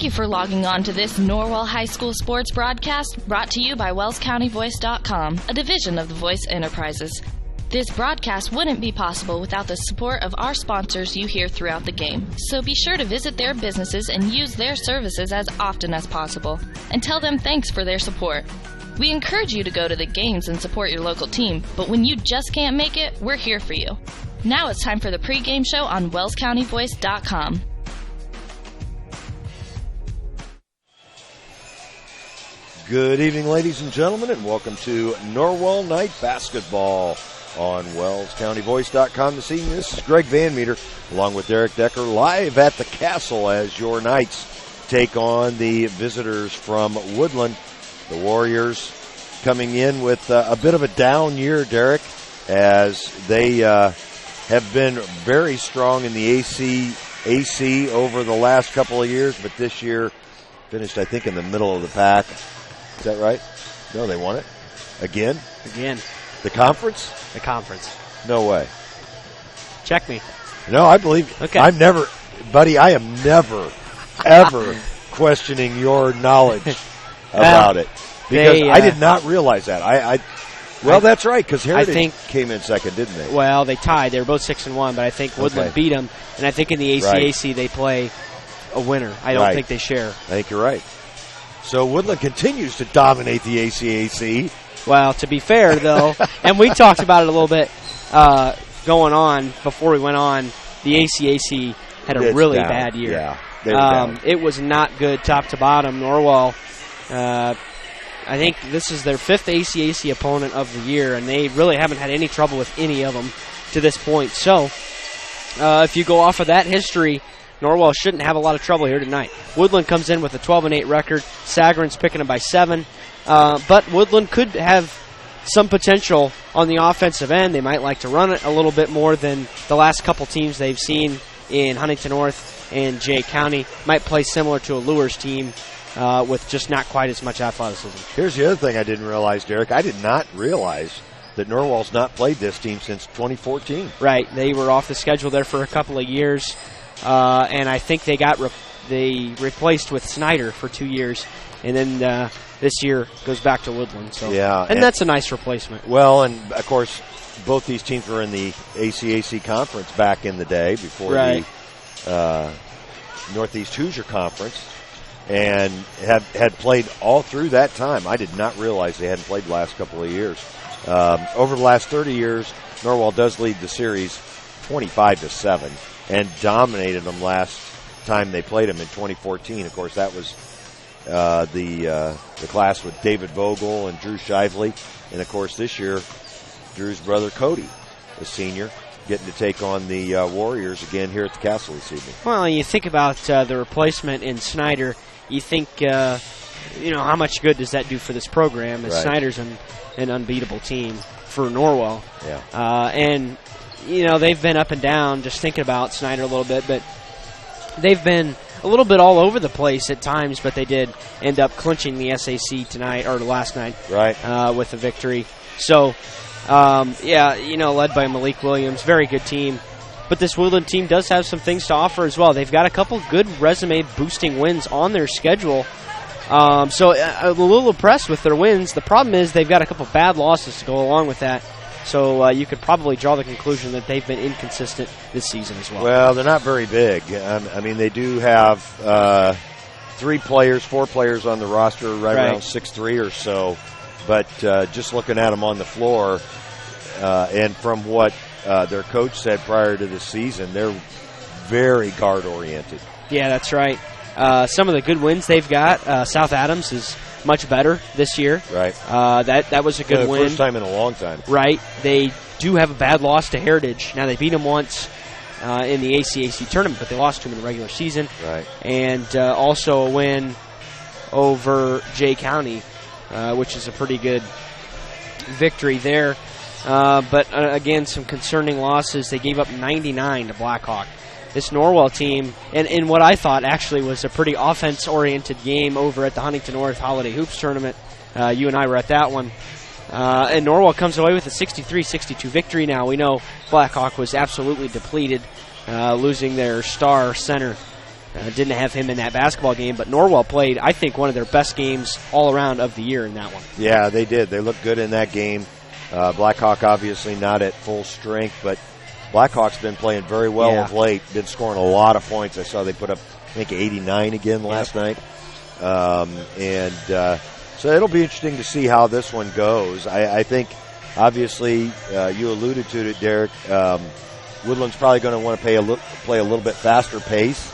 Thank you for logging on to this Norwell High School sports broadcast brought to you by WellsCountyVoice.com, a division of the Voice Enterprises. This broadcast wouldn't be possible without the support of our sponsors you hear throughout the game. So be sure to visit their businesses and use their services as often as possible, and tell them thanks for their support. We encourage you to go to the games and support your local team, but when you just can't make it, we're here for you. Now it's time for the pregame show on WellsCountyVoice.com. Good evening, ladies and gentlemen, and welcome to Norwell Night Basketball on WellsCountyVoice.com this evening. This is Greg Van Meter, along with Derek Decker, live at the Castle as your Knights take on the visitors from Woodlan. The Warriors coming in with a bit of a down year, Derek, as they have been very strong in the AC over the last couple of years, but this year finished, I think, in the middle of the pack. Is that right? No, they won it. Again? Again. The conference? The conference. No way. Check me. No, I believe you. Okay. I'm never, buddy, I am never, ever questioning your knowledge about it. Because I did not realize that. Well, that's right, because Heritage came in second, didn't they? Well, they tied. They were both 6-1, but I think Woodland beat them. And I think in the ACAC they play a winner. I don't think they share. I think you're right. So Woodland continues to dominate the ACAC. Well, to be fair, though, and we talked about it a little bit going on before we went on, the ACAC had a really bad year. Yeah, they were down. It was not good top to bottom. Norwell, I think this is their fifth ACAC opponent of the year, and they really haven't had any trouble with any of them to this point. So if you go off of that history, Norwell shouldn't have a lot of trouble here tonight. Woodland comes in with a 12-8 record. Sagarin's picking them by 7. But Woodland could have some potential on the offensive end. They might like to run it a little bit more than the last couple teams they've seen in Huntington North and Jay County. Might play similar to a Lures team with just not quite as much athleticism. Here's the other thing I didn't realize, Derek. I did not realize that Norwell's not played this team since 2014. Right. They were off the schedule there for a couple of years. And I think they replaced with Snyder for 2 years, and then this year goes back to Woodland. So and that's a nice replacement. Well, and of course, both these teams were in the ACAC conference back in the day before the Northeast Hoosier Conference, and had played all through that time. I did not realize they hadn't played the last couple of years. Over the last 30 years, Norwell does lead the series 25-7. And dominated them last time they played them in 2014. Of course, that was the class with David Vogel and Drew Shively. And, of course, this year, Drew's brother Cody, a senior, getting to take on the Warriors again here at the Castle this evening. Well, you think about the replacement in Snyder, you think, how much good does that do for this program? As Snyder's an unbeatable team for Norwell. Yeah. And they've been up and down, just thinking about Snyder a little bit, but they've been a little bit all over the place at times, but they did end up clinching the SAC tonight, or last night, with a victory. So, led by Malik Williams, very good team. But this Woodland team does have some things to offer as well. They've got a couple good resume-boosting wins on their schedule. So I'm a little impressed with their wins. The problem is they've got a couple bad losses to go along with that. So you could probably draw the conclusion that they've been inconsistent this season as well. Well, they're not very big. I mean, they do have 4 players on the roster, around 6'3" or so. But just looking at them on the floor, and from what their coach said prior to the season, they're very guard-oriented. Yeah, that's right. Some of the good wins they've got, South Adams is much better this year. Right. That was a good win. First time in a long time. Right. They do have a bad loss to Heritage. Now, they beat them once in the ACAC tournament, but they lost to them in the regular season. Right. And also a win over Jay County, which is a pretty good victory there. But, again, some concerning losses. They gave up 99 to Blackhawk. This Norwell team, and in what I thought actually was a pretty offense-oriented game over at the Huntington North Holiday Hoops Tournament. You and I were at that one. And Norwell comes away with a 63-62 victory. Now, we know Blackhawk was absolutely depleted, losing their star center Didn't have him in that basketball game, but Norwell played, I think, one of their best games all around of the year in that one. Yeah, they did. They looked good in that game. Blackhawk obviously not at full strength, but Blackhawk's been playing very well of late, been scoring a lot of points. I saw they put up, I think, 89 again last night. So it'll be interesting to see how this one goes. I think, obviously, you alluded to it, Derek, Woodland's probably going to want to play a little bit faster pace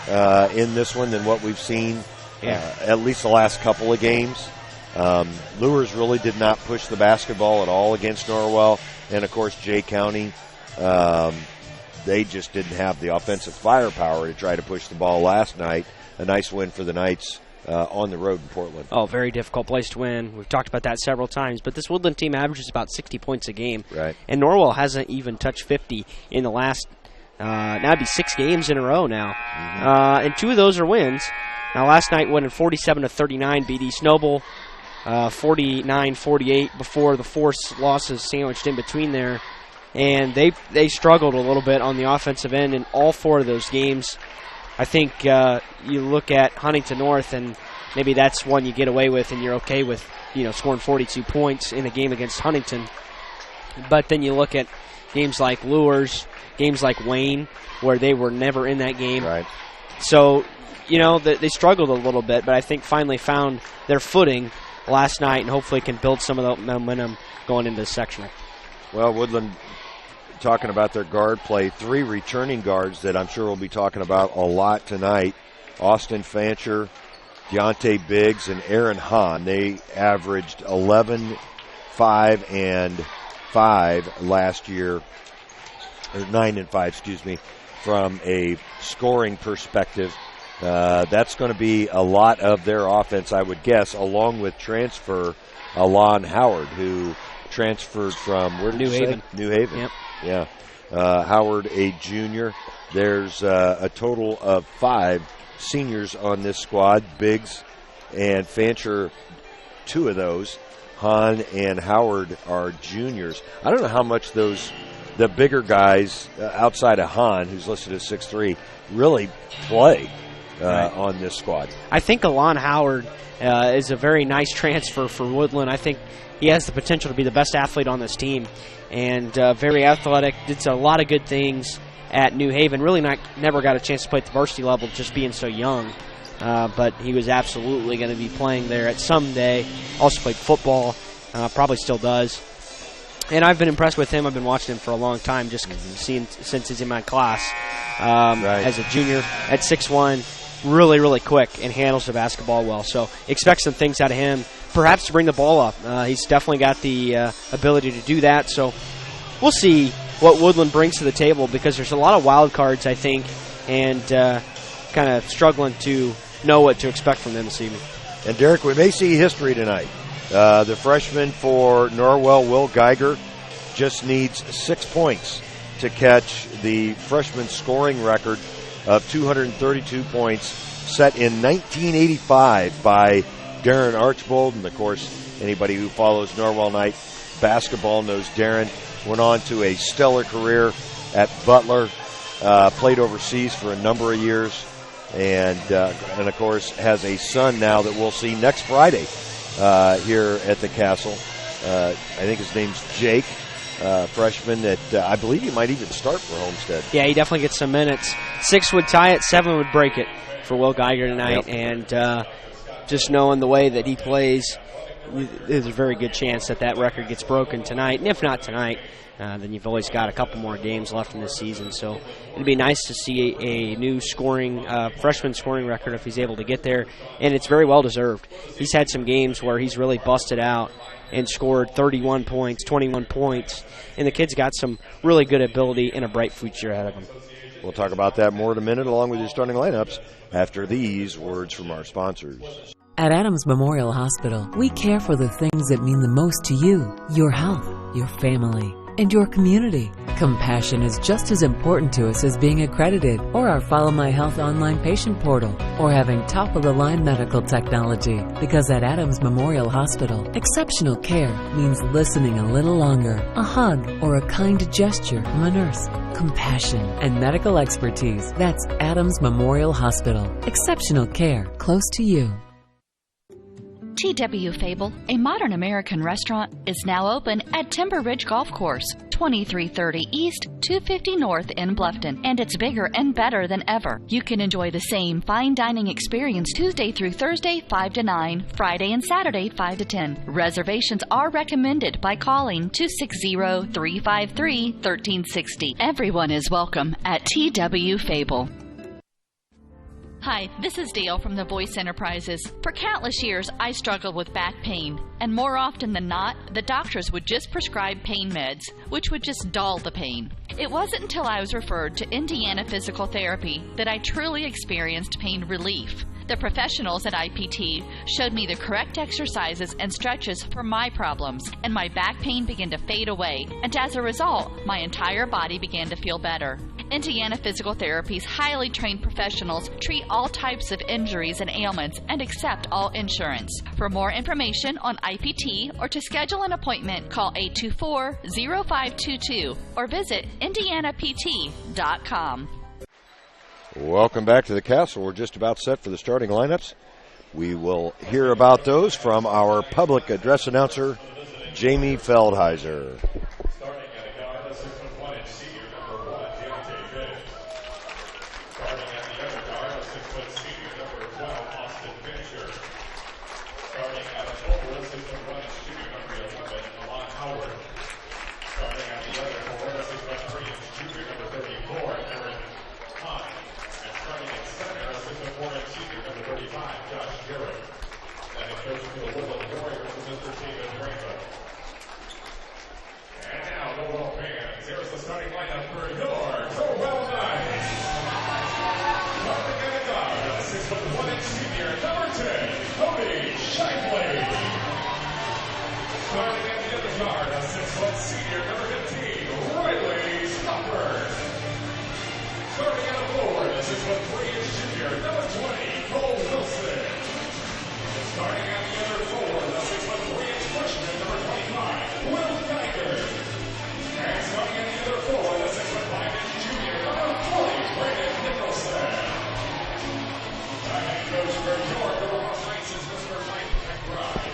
in this one than what we've seen at least the last couple of games. Lures really did not push the basketball at all against Norwell. And, of course, Jay County, they just didn't have the offensive firepower to try to push the ball last night. A nice win for the Knights on the road in Portland. Oh, very difficult place to win. We've talked about that several times. But this Woodland team averages about 60 points a game. Right. And Norwell hasn't even touched 50 in the last now it'd be 6 games in a row now. Mm-hmm. And 2 of those are wins. Now, last night went in 47-39, beat East Noble, 49-48 before the 4 losses sandwiched in between there. And they struggled a little bit on the offensive end in all 4 of those games. I think you look at Huntington North, and maybe that's one you get away with, and you're okay with scoring 42 points in a game against Huntington. But then you look at games like Lures, games like Wayne, where they were never in that game. Right. So, they struggled a little bit, but I think finally found their footing last night and hopefully can build some of the momentum going into the sectional. Well, Woodland, talking about their guard play, 3 returning guards that I'm sure we'll be talking about a lot tonight. Austin Fancher, Deontay Biggs, and Aaron Hahn. They averaged 11, 5, and 5 last year, or 9 and 5, excuse me, from a scoring perspective. That's going to be a lot of their offense, I would guess, along with transfer Alon Howard, who transferred from, where did New Haven. New Haven. Yep. Yeah. Howard, a junior. There's a total of 5 seniors on this squad. Biggs and Fancher, 2 of those. Hahn and Howard are juniors. I don't know how much the bigger guys outside of Hahn, who's listed as 6'3", really play on this squad. I think Alon Howard is a very nice transfer for Woodland. I think he has the potential to be the best athlete on this team, and very athletic, did a lot of good things at New Haven. Really never got a chance to play at the varsity level just being so young, but he was absolutely going to be playing there at some day. Also played football, probably still does. And I've been impressed with him. I've been watching him for a long time, just seeing since he's in my class as a junior at 6'1", really, really quick and handles the basketball well. So expect some things out of him, perhaps to bring the ball up. He's definitely got the ability to do that. So we'll see what Woodland brings to the table, because there's a lot of wild cards, I think, and kind of struggling to know what to expect from them this evening. And, Derek, we may see history tonight. The freshman for Norwell, Will Geiger, just needs 6 points to catch the freshman scoring record of 232 points set in 1985 by Darren Archbold. And, of course, anybody who follows Norwell Knight basketball knows Darren went on to a stellar career at Butler, played overseas for a number of years, and of course, has a son now that we'll see next Friday here at the Castle. I think his name's Jake, freshman that I believe he might even start for Homestead. Yeah, he definitely gets some minutes. 6 would tie it, 7 would break it for Will Geiger tonight. Yep. And just knowing the way that he plays, there's a very good chance that record gets broken tonight. And if not tonight, then you've always got a couple more games left in this season. So it'd be nice to see a new freshman scoring record if he's able to get there. And it's very well deserved. He's had some games where he's really busted out and scored 31 points, 21 points. And the kid's got some really good ability and a bright future ahead of him. We'll talk about that more in a minute, along with your starting lineups, after these words from our sponsors. At Adams Memorial Hospital, we care for the things that mean the most to you: your health, your family, and your community. Compassion is just as important to us as being accredited, or our Follow My Health online patient portal, or having top-of-the-line medical technology. Because at Adams Memorial Hospital, exceptional care means listening a little longer, a hug, or a kind gesture from a nurse. Compassion and medical expertise. That's Adams Memorial Hospital. Exceptional care close to you. T.W. Fable, a modern American restaurant, is now open at Timber Ridge Golf Course, 2330 East, 250 North in Bluffton, and it's bigger and better than ever. You can enjoy the same fine dining experience Tuesday through Thursday, 5 to 9, Friday and Saturday, 5 to 10. Reservations are recommended by calling 260-353-1360. Everyone is welcome at T.W. Fable. Hi, this is Dale from the Voice Enterprises. For countless years, I struggled with back pain, and more often than not, the doctors would just prescribe pain meds, which would just dull the pain. It wasn't until I was referred to Indiana Physical Therapy that I truly experienced pain relief. The professionals at IPT showed me the correct exercises and stretches for my problems, and my back pain began to fade away, and as a result, my entire body began to feel better. Indiana Physical Therapy's highly trained professionals treat all types of injuries and ailments and accept all insurance. For more information on IPT or to schedule an appointment, call 824-0522 or visit indianapt.com. Welcome back to the Castle. We're just about set for the starting lineups. We will hear about those from our public address announcer, Jamie Feldheiser.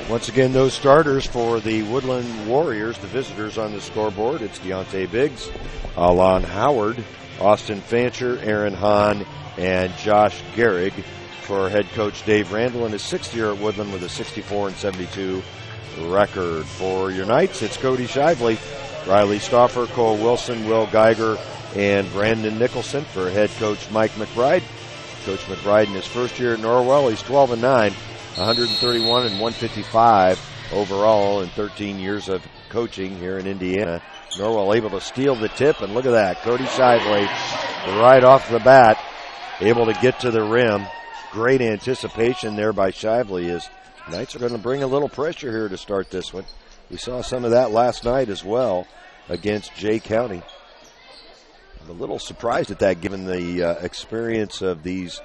Once again, those starters for the Woodlan Warriors, the visitors on the scoreboard. It's Deontay Biggs, Alon Howard, Austin Fancher, Aaron Hahn, and Josh Gehrig. For head coach Dave Randall in his sixth year at Woodlan with a 64-72 record. For your Knights, it's Cody Shively, Riley Stauffer, Cole Wilson, Will Geiger, and Brandon Nicholson. For head coach Mike McBride. Coach McBride in his first year at Norwell, he's 12-9. 131 and 155 overall in 13 years of coaching here in Indiana. Norwell able to steal the tip, and look at that. Cody Shively right off the bat, able to get to the rim. Great anticipation there by Shively as Knights are going to bring a little pressure here to start this one. We saw some of that last night as well against Jay County. I'm a little surprised at that given the experience of these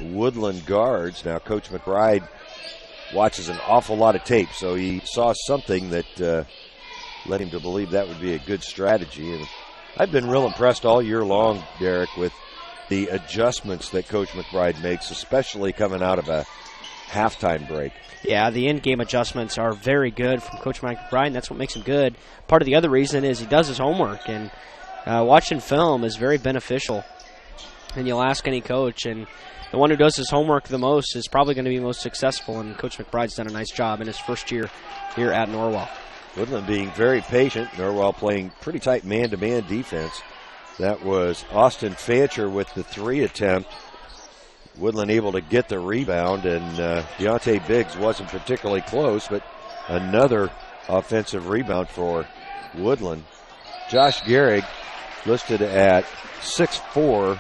Woodland guards. Now, Coach McBride watches an awful lot of tape, so he saw something that led him to believe that would be a good strategy. And I've been real impressed all year long, Derek, with the adjustments that Coach McBride makes, especially coming out of a halftime break. Yeah, the in-game adjustments are very good from Coach Mike McBride, and that's what makes him good. Part of the other reason is he does his homework, and watching film is very beneficial. And you'll ask any coach, and the one who does his homework the most is probably going to be most successful, and Coach McBride's done a nice job in his first year here at Norwell. Woodland being very patient. Norwell playing pretty tight man-to-man defense. That was Austin Fancher with the three attempt. Woodland able to get the rebound, and Deontay Biggs wasn't particularly close, but another offensive rebound for Woodland. Josh Gehrig, listed at 6'4",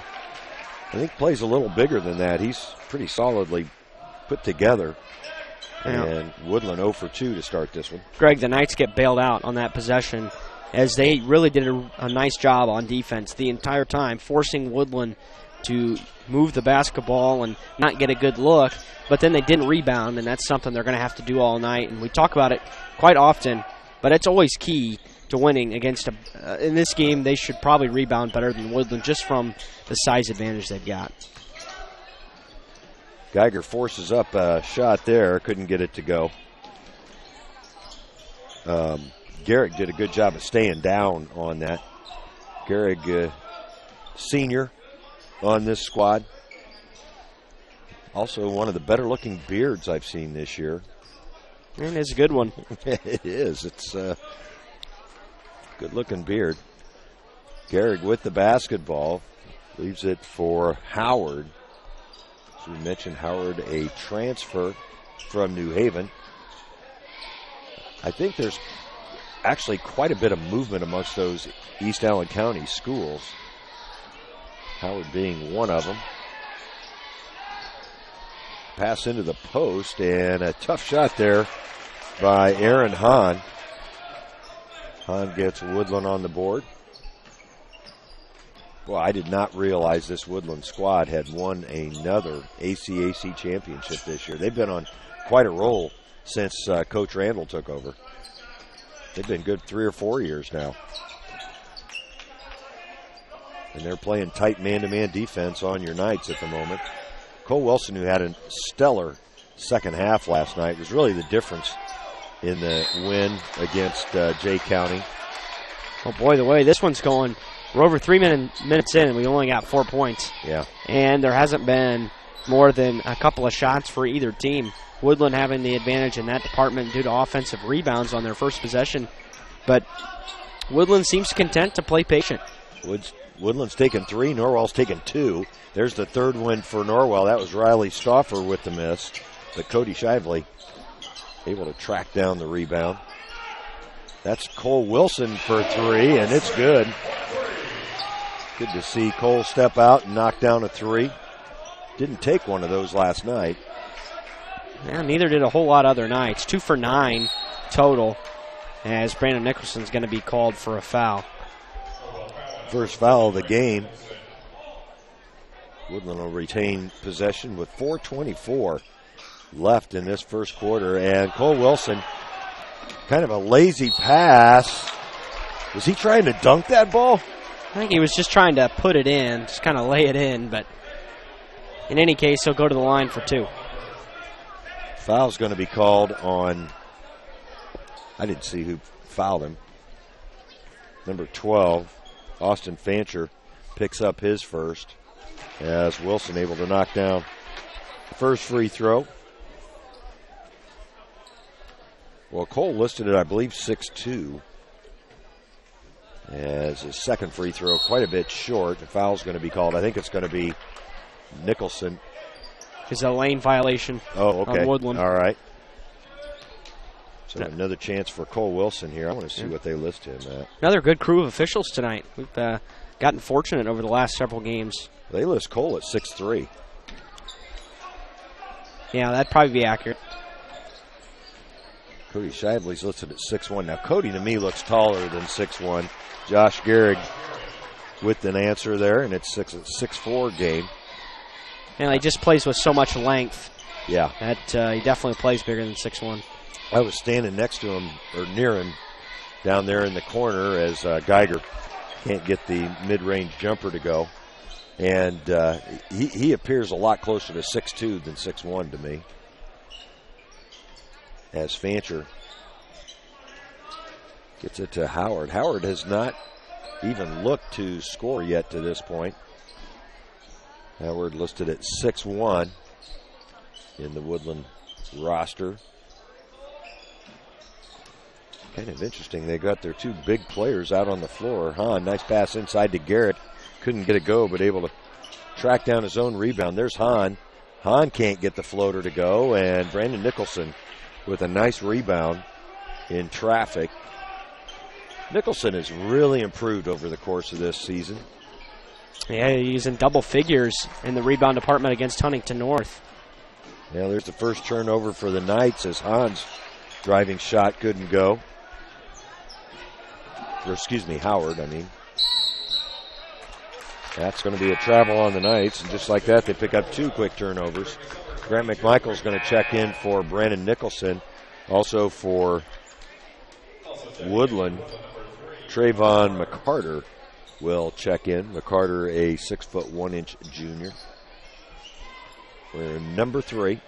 I think plays a little bigger than that. He's pretty solidly put together. Yeah. And Woodland 0 for 2 to start this one. Greg, the Knights get bailed out on that possession. as they really did a nice job on defense the entire time, forcing Woodlan to move the basketball and not get a good look, but then they didn't rebound, and that's something they're going to have to do all night. And we talk about it quite often, but it's always key to winning against in this game. They should probably rebound better than Woodlan just from the size advantage they've got. Geiger forces up a shot there, couldn't get it to go. Garrick did a good job of staying down on that. Garrick, senior on this squad. Also one of the better-looking beards I've seen this year. And it's a good one. It is. It's a good-looking beard. Garrick with the basketball. Leaves it for Howard. As we mentioned, Howard, a transfer from New Haven. I think there's actually quite a bit of movement amongst those East Allen County schools. Howard being one of them. Pass into the post, and a tough shot there by Aaron Hahn. Hahn gets Woodlan on the board. Well, I did not realize this Woodlan squad had won another ACAC championship this year. They've been on quite a roll since Coach Randall took over. They've been good 3 or 4 years now. And they're playing tight man-to-man defense on your nights at the moment. Cole Wilson, who had a stellar second half last night, was really the difference in the win against Jay County. Oh, boy, the way this one's going. We're over 3 minutes in, and we only got 4 points. Yeah. And there hasn't been more than a couple of shots for either team. Woodlan having the advantage in that department due to offensive rebounds on their first possession. But Woodlan seems content to play patient. Woodlan's taken 3, Norwell's taken 2. There's the third win for Norwell. That was Riley Stauffer with the miss. But Cody Shively able to track down the rebound. That's Cole Wilson for 3, and it's good. Good to see Cole step out and knock down a 3. Didn't take one of those last night. Yeah, neither did a whole lot other nights. 2 for 9 total, as Brandon Nicholson's going to be called for a foul. First foul of the game. Woodlan will retain possession with 4:24 left in this first quarter. And Cole Wilson, kind of a lazy pass. Was he trying to dunk that ball? I think he was just trying to put it in, just kind of lay it in. But in any case, he'll go to the line for 2. Foul's going to be called on, I didn't see who fouled him. Number 12, Austin Fancher, picks up his first, as Wilson able to knock down the first free throw. Well, Cole listed it, I believe, 6'2", as his second free throw quite a bit short. The foul's going to be called. I think it's going to be Nicholson. Is a lane violation. Oh, okay. On Woodlan. All right. So another chance for Cole Wilson here. I want to see what they list him at. Another good crew of officials tonight. We've gotten fortunate over the last several games. They list Cole at 6'3". Yeah, that'd probably be accurate. Cody Shively's listed at 6'1". Now, Cody to me looks taller than 6'1". Josh Gehrig with an answer there, and it's a 6'4" game. And he just plays with so much length. Yeah. That he definitely plays bigger than 6'1". I was standing next to him, or near him, down there in the corner as Geiger can't get the mid-range jumper to go. And he appears a lot closer to 6'2" than 6'1" to me. As Fancher gets it to Howard. Howard has not even looked to score yet to this point. Howard listed at 6'1" in the Woodlan roster. Kind of interesting. They got their 2 big players out on the floor. Hahn, nice pass inside to Garrett. Couldn't get a go, but able to track down his own rebound. There's Hahn. Hahn can't get the floater to go, and Brandon Nicholson with a nice rebound in traffic. Nicholson has really improved over the course of this season. Yeah, he's in double figures in the rebound department against Huntington North. Yeah, there's the first turnover for the Knights as Hahn's driving shot couldn't go. Howard, That's going to be a travel on the Knights, and just like that, they pick up 2 quick turnovers. Grant McMichael's going to check in for Brandon Nicholson. Also for Woodlan, Trayvon McCarter will check in. McCarter, a 6'1" junior. We're number 3.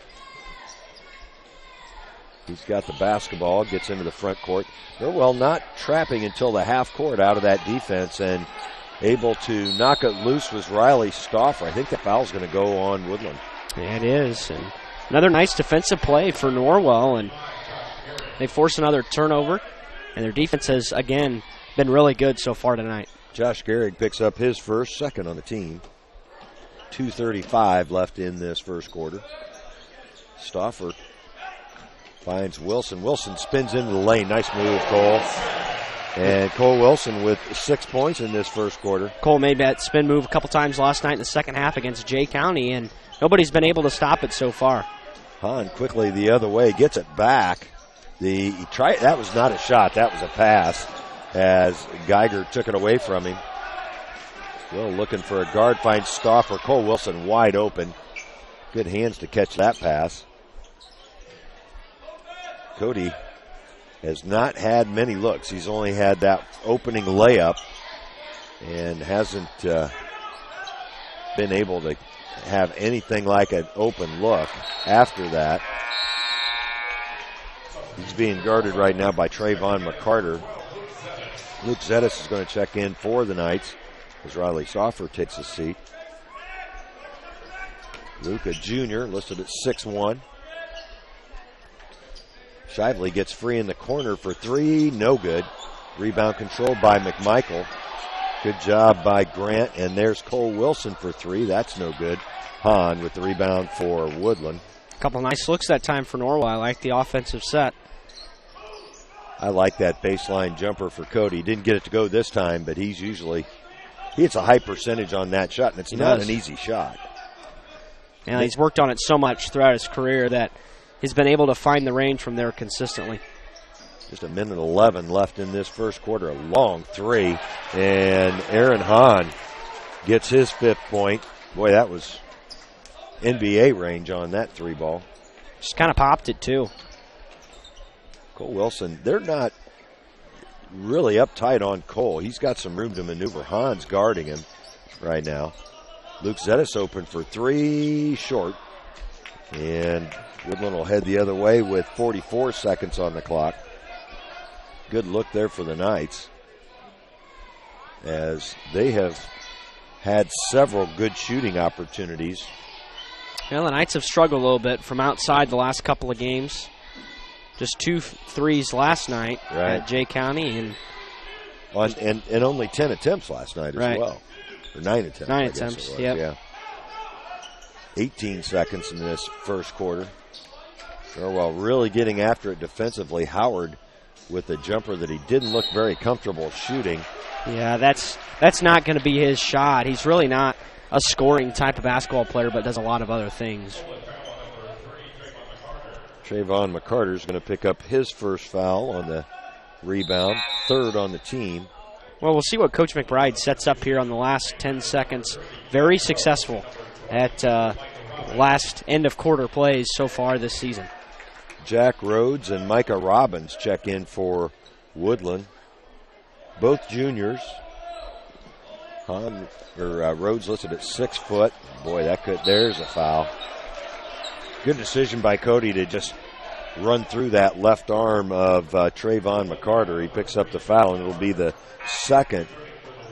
He's got the basketball, gets into the front court. Norwell not trapping until the half court out of that defense, and able to knock it loose was Riley Stauffer. I think the foul's going to go on Woodlan. Yeah, it is. And another nice defensive play for Norwell, and they force another turnover, and their defense has, again, been really good so far tonight. Josh Gehrig picks up his second on the team. 2:35 left in this first quarter. Stauffer finds Wilson. Wilson spins into the lane. Nice move, Cole. And Cole Wilson with 6 points in this first quarter. Cole made that spin move a couple times last night in the second half against Jay County, and nobody's been able to stop it so far. Hahn quickly the other way, gets it back. That was not a shot, that was a pass as Geiger took it away from him. Will looking for a guard, finds Stauffer. Cole Wilson wide open. Good hands to catch that pass. Cody has not had many looks. He's only had that opening layup and hasn't been able to have anything like an open look after that. He's being guarded right now by Trayvon McCarter. Luke Zettis is going to check in for the Knights as Riley Stauffer takes a seat. Luke, a junior, listed at 6'1". Shively gets free in the corner for 3, no good. Rebound controlled by McMichael. Good job by Grant, and there's Cole Wilson for 3. That's no good. Hahn with the rebound for Woodlan. A couple nice looks that time for Norwell. I like the offensive set. I like that baseline jumper for Cody. Didn't get it to go this time, but he hits a high percentage on that shot, and it's not an easy shot. And he's worked on it so much throughout his career that he's been able to find the range from there consistently. Just 1:11 left in this first quarter. A long 3, and Aaron Hahn gets his 5th point. Boy, that was NBA range on that 3 ball. Just kind of popped it, too. Cole Wilson, they're not really uptight on Cole. He's got some room to maneuver. Hahn's guarding him right now. Luke Zettis open for 3, short. And Woodlan will head the other way with 44 seconds on the clock. Good look there for the Knights, as they have had several good shooting opportunities. Well, the Knights have struggled a little bit from outside the last couple of games. Just 2 threes last night at Jay County. And only 10 attempts last night as well. Or 9 attempts. 9 attempts, yeah. 18 seconds in this first quarter. Norwell really getting after it defensively. Howard with a jumper that he didn't look very comfortable shooting. Yeah, that's not going to be his shot. He's really not a scoring type of basketball player, but does a lot of other things. Trayvon McCarter is going to pick up his first foul on the rebound, 3rd on the team. Well, we'll see what Coach McBride sets up here on the last 10 seconds. Very successful at last end of quarter plays so far this season. Jack Rhodes and Micah Robbins check in for Woodlan. Both juniors. Rhodes listed at 6 foot. Boy, there's a foul. Good decision by Cody to just run through that left arm of Trayvon McCarter. He picks up the foul, and it'll be the 2nd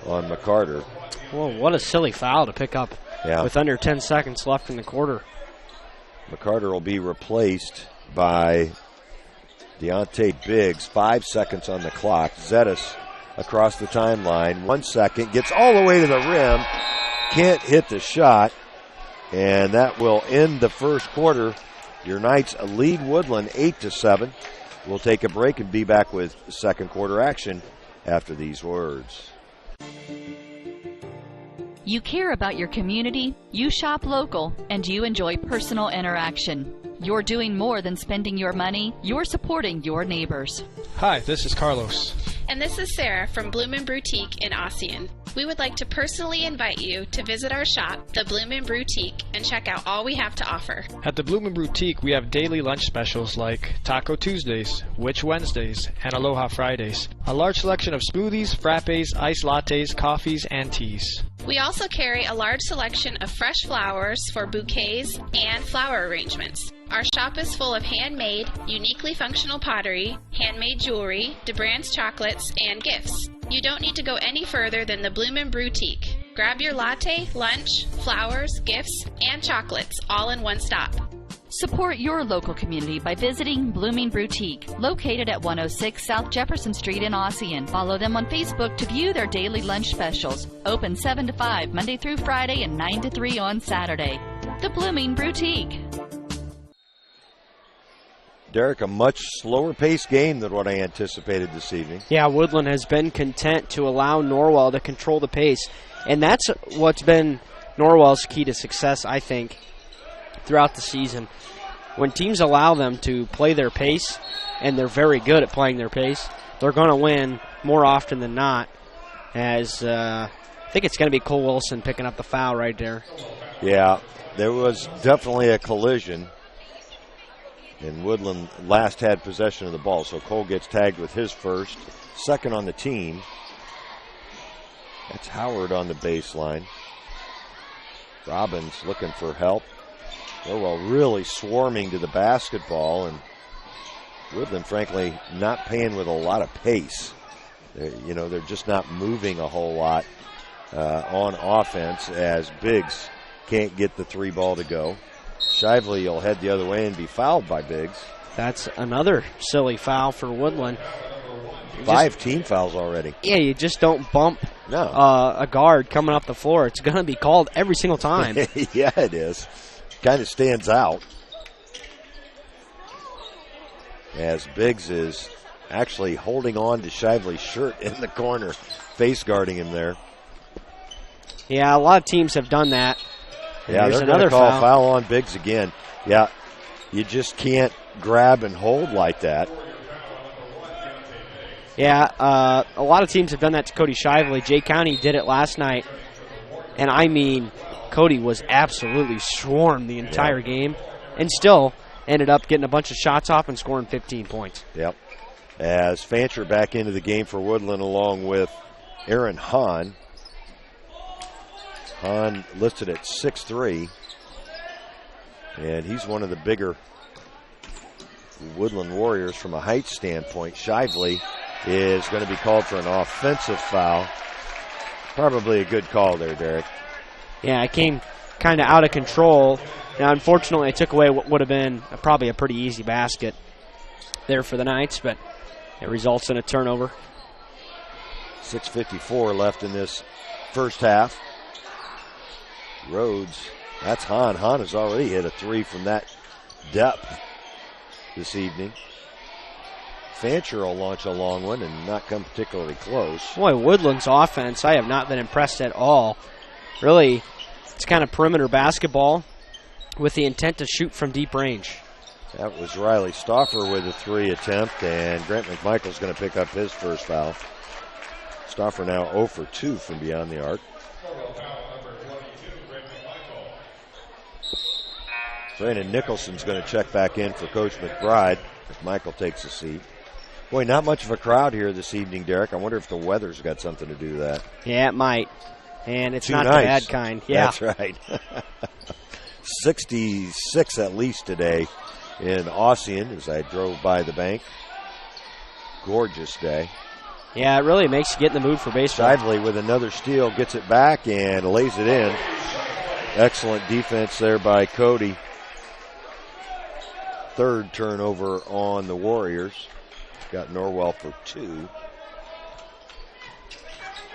on McCarter. Well, what a silly foul to pick up with under 10 seconds left in the quarter. McCarter will be replaced by Deontay Biggs. 5 seconds on the clock. Zettis across the timeline. 1 second. Gets all the way to the rim. Can't hit the shot. And that will end the first quarter. Your Knights lead Woodlan 8-7. We'll take a break and be back with second quarter action after these words. You care about your community, you shop local, and you enjoy personal interaction. You're doing more than spending your money, you're supporting your neighbors. Hi, this is Carlos. And this is Sarah from Bloomin' Boutique in Ossian. We would like to personally invite you to visit our shop, the Bloomin' Boutique, and check out all we have to offer. At the Bloomin' Boutique, we have daily lunch specials like Taco Tuesdays, Witch Wednesdays, and Aloha Fridays. A large selection of smoothies, frappes, iced lattes, coffees, and teas. We also carry a large selection of fresh flowers for bouquets and flower arrangements. Our shop is full of handmade, uniquely functional pottery, handmade jewelry, DeBrand's chocolates, and gifts. You don't need to go any further than the Bloomin' Boutique. Grab your latte, lunch, flowers, gifts, and chocolates all in one stop. Support your local community by visiting Blooming Boutique, located at 106 South Jefferson Street in Ossian. Follow them on Facebook to view their daily lunch specials. Open 7 to 5 Monday through Friday and 9 to 3 on Saturday. The Blooming Boutique. Derek, a much slower paced game than what I anticipated this evening. Yeah, Woodlan has been content to allow Norwell to control the pace, and that's what's been Norwell's key to success, I think, throughout the season. When teams allow them to play their pace, and they're very good at playing their pace, they're going to win more often than not, as I think it's going to be Cole Wilson picking up the foul right there. Yeah, there was definitely a collision. And Woodlan last had possession of the ball, so Cole gets tagged with his first. Second on the team. That's Howard on the baseline. Robbins looking for help. Norwell really swarming to the basketball, and Woodlan, frankly, not playing with a lot of pace. They're just not moving a whole lot on offense, as Biggs can't get the three ball to go. Shively will head the other way and be fouled by Biggs. That's another silly foul for Woodlan. 5 team fouls already. Yeah, you just don't bump a guard coming up the floor. It's going to be called every single time. Yeah, it is. Kind of stands out. As Biggs is actually holding on to Shively's shirt in the corner, face guarding him there. Yeah, a lot of teams have done that. Yeah, they're going to call foul on Biggs again. Yeah, you just can't grab and hold like that. Yeah, a lot of teams have done that to Cody Shively. Jay County did it last night. And I mean, Cody was absolutely swarmed the entire game and still ended up getting a bunch of shots off and scoring 15 points. Yep. As Fancher back into the game for Woodlan along with Aaron Hahn. Hahn listed at 6'3", and he's one of the bigger Woodland Warriors from a height standpoint. Shively is going to be called for an offensive foul. Probably a good call there, Derek. Yeah, it came kind of out of control. Now, unfortunately, I took away what would have been probably a pretty easy basket there for the Knights, but it results in a turnover. 6:54 left in this first half. Rhodes, that's Hahn. Hahn has already hit a three from that depth this evening. Fancher will launch a long one and not come particularly close. Boy, Woodland's offense, I have not been impressed at all. Really, it's kind of perimeter basketball with the intent to shoot from deep range. That was Riley Stauffer with a three attempt, and Grant McMichael's going to pick up his first foul. Stauffer now 0 for 2 from beyond the arc. Brandon Nicholson's going to check back in for Coach McBride. McMichael takes a seat. Boy, not much of a crowd here this evening, Derek. I wonder if the weather's got something to do with that. Yeah, it might. And it's Too not nice. the bad kind. Yeah. That's right. 66 at least today in Ossian as I drove by the bank. Gorgeous day. Yeah, it really makes you get in the mood for baseball. Shively with another steal, gets it back and lays it in. Excellent defense there by Cody. Third turnover on the Warriors. Got Norwell for 2.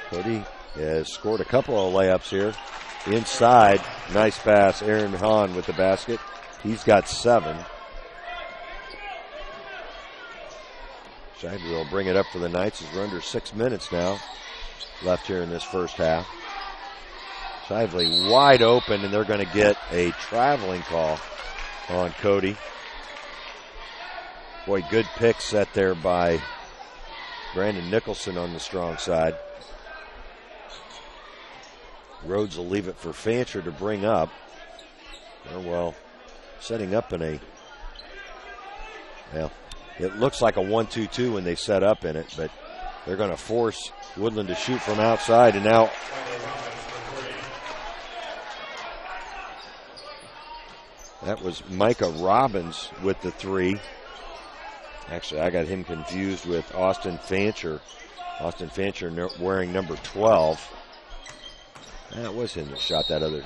Cody has scored a couple of layups here. Inside, nice pass. Aaron Hahn with the basket. He's got 7. Shively will bring it up for the Knights as we're under 6 minutes now left here in this first half. Shively wide open, and they're going to get a traveling call on Cody. Boy, good pick set there by Brandon Nicholson on the strong side. Rhodes will leave it for Fancher to bring up. Norwell setting up in a, well, it looks like a 1-2-2 when they set up in it, but they're going to force Woodlan to shoot from outside, and now that was Micah Robbins with the three. Actually, I got him confused with Austin Fancher. Austin Fancher wearing number 12. That was him that shot that other.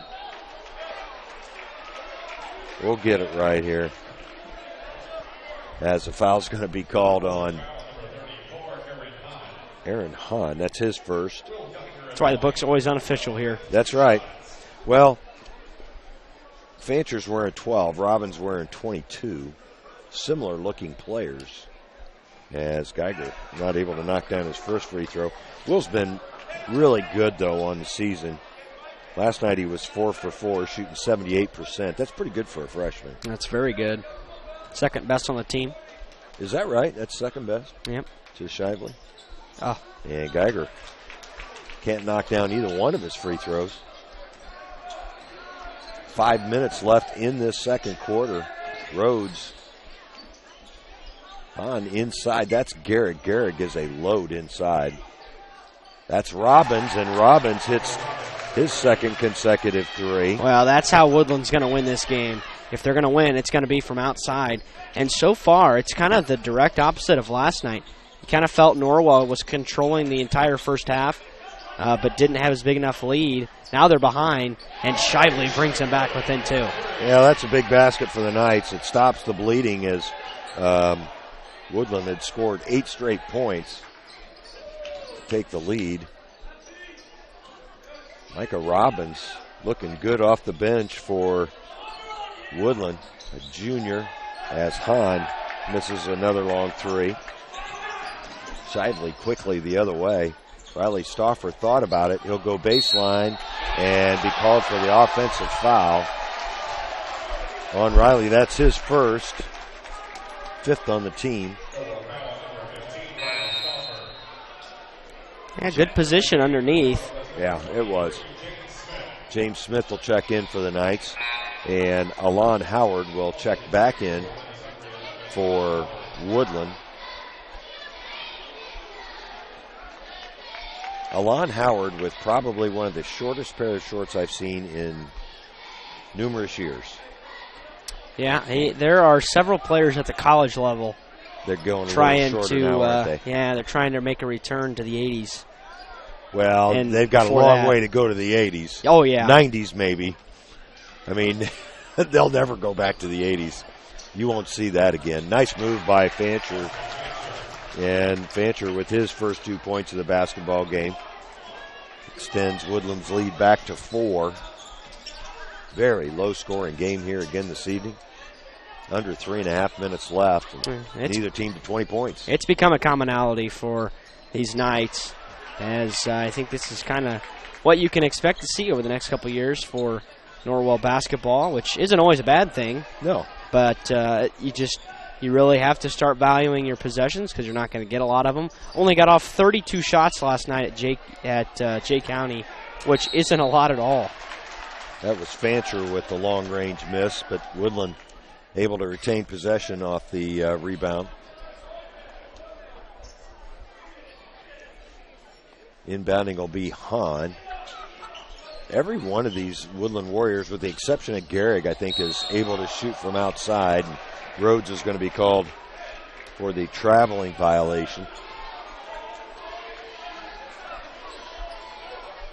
We'll get it right here, as a foul's going to be called on Aaron Hahn. That's his first. That's why the book's always unofficial here. That's right. Well, Fancher's wearing 12. Robbins wearing 22. Similar looking players. As Geiger not able to knock down his first free throw. Will's been really good, though, on the season. Last night he was 4 for 4, shooting 78%. That's pretty good for a freshman. That's very good. Second best on the team. Is that right? That's second best? Yep. To Shively. Oh. And Geiger can't knock down either one of his free throws. 5 minutes left in this second quarter. Rhodes on inside. That's Garrett. Garrett gives a load inside. That's Robbins, and Robbins hits his second consecutive three. Well, that's how Woodlan's going to win this game. If they're going to win, it's going to be from outside. And so far, it's kind of the direct opposite of last night. You kind of felt Norwell was controlling the entire first half, but didn't have as big enough lead. Now they're behind, and Shively brings them back within 2. Yeah, that's a big basket for the Knights. It stops the bleeding as Woodlan had scored 8 straight points to take the lead. Micah Robbins looking good off the bench for Woodlan, a junior, as Hahn misses another long three. Shively quickly the other way. Riley Stauffer thought about it. He'll go baseline and be called for the offensive foul on Riley. That's his first, 5th on the team. Yeah, good position underneath. Yeah, it was. James Smith will check in for the Knights, and Alon Howard will check back in for Woodlan. Alon Howard with probably one of the shortest pair of shorts I've seen in numerous years. Yeah, there are several players at the college level. They're going trying a little shorter now, aren't they? Yeah, they're trying to make a return to the 80s. Well, and they've got a long way to go to the 80s. Oh, yeah. 90s, maybe. I mean, they'll never go back to the 80s. You won't see that again. Nice move by Fancher. And Fancher with his first 2 points of the basketball game extends Woodlan's lead back to 4. Very low-scoring game here again this evening. Under 3.5 minutes left. Neither team to 20 points. It's become a commonality for these Knights, as I think this is kind of what you can expect to see over the next couple of years for Norwell basketball, which isn't always a bad thing. No. But you really have to start valuing your possessions because you're not going to get a lot of them. Only got off 32 shots last night at Jay County, which isn't a lot at all. That was Fancher with the long-range miss, but Woodlan able to retain possession off the rebound. Inbounding will be Hahn. Every one of these Woodlan Warriors, with the exception of Gehrig, I think, is able to shoot from outside. And Rhodes is going to be called for the traveling violation.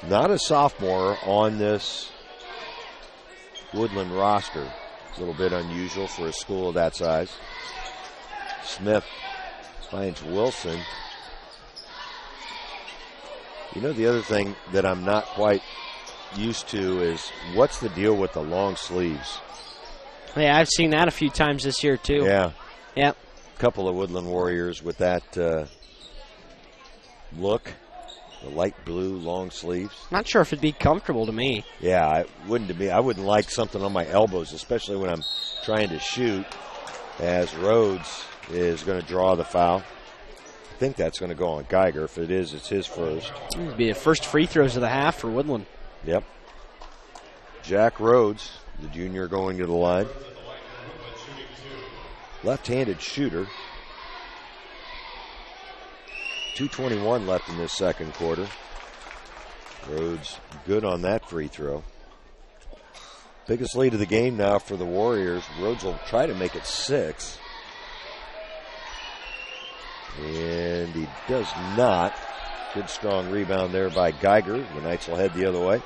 Not a sophomore on this Woodlan roster. A little bit unusual for a school of that size. Smith finds Wilson. You know, the other thing that I'm not quite used to is what's the deal with the long sleeves? Yeah, I've seen that a few times this year, too. Yeah. Yep. A couple of Woodlan Warriors with that look, the light blue long sleeves. Not sure if it'd be comfortable to me. Yeah, it wouldn't to me. I wouldn't like something on my elbows, especially when I'm trying to shoot, as Rhodes is going to draw the foul. think that's going to go on Geiger. If it is, it's his first. It'll be the first free throws of the half for Woodlan. Yep. Jack Rhodes, the junior, going to the line. Left-handed shooter. 2:21 left in this second quarter. Rhodes good on that free throw. Biggest lead of the game now for the Warriors. Rhodes will try to make it 6. And he does not. Good strong rebound there by Geiger. The Knights will head the other way.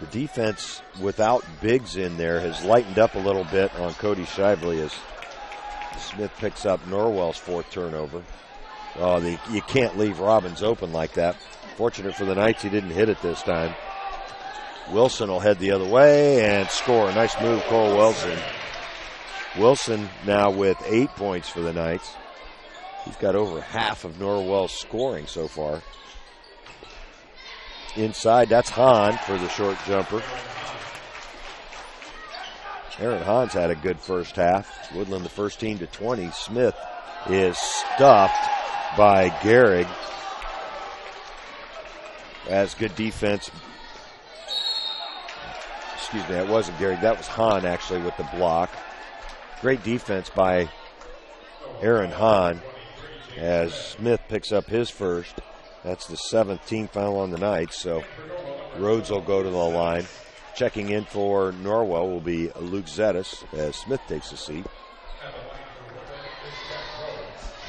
The defense without bigs in there has lightened up a little bit on Cody Shively as Smith picks up Norwell's 4th turnover. Oh, you can't leave Robbins open like that. Fortunate for the Knights, he didn't hit it this time. Wilson will head the other way and score. Nice move, Cole Wilson. Wilson now with 8 points for the Knights. He's got over half of Norwell's scoring so far. Inside, that's Hahn for the short jumper. Aaron Hahn's had a good first half. Woodland the first team to 20. Smith is stuffed by Gehrig. That's good defense. Excuse me, that wasn't Gehrig. That was Hahn actually with the block. Great defense by Aaron Hahn as Smith picks up his first. That's the 7th team foul on the night, so Rhodes will go to the line. Checking in for Norwell will be Luke Zettis as Smith takes a seat.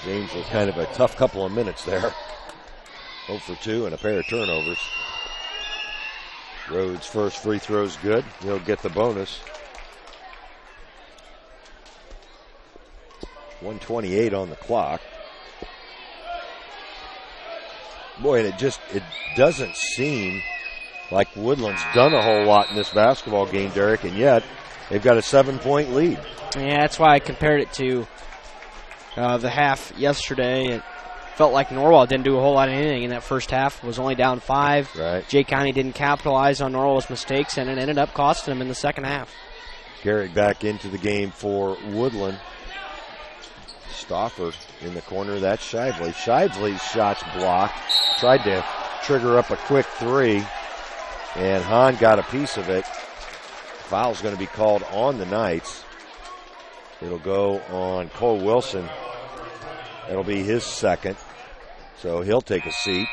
James was kind of a tough couple of minutes there. 0 for 2 and a pair of turnovers. Rhodes' first free throw's good. He'll get the bonus. 1:28 on the clock. Boy, and it doesn't seem like Woodland's done a whole lot in this basketball game, Derek, and yet they've got a 7-point lead. Yeah, that's why I compared it to the half yesterday. It felt like Norwell didn't do a whole lot of anything in that first half. Was only down 5. Right. Jay County didn't capitalize on Norwell's mistakes, and it ended up costing them in the second half. Gehrig back into the game for Woodland. Stauffer in the corner. That's Shively. Shively's shot's blocked. Tried to trigger up a quick 3, and Hahn got a piece of it. Foul's going to be called on the Knights. It'll go on Cole Wilson. That'll be his second, so he'll take a seat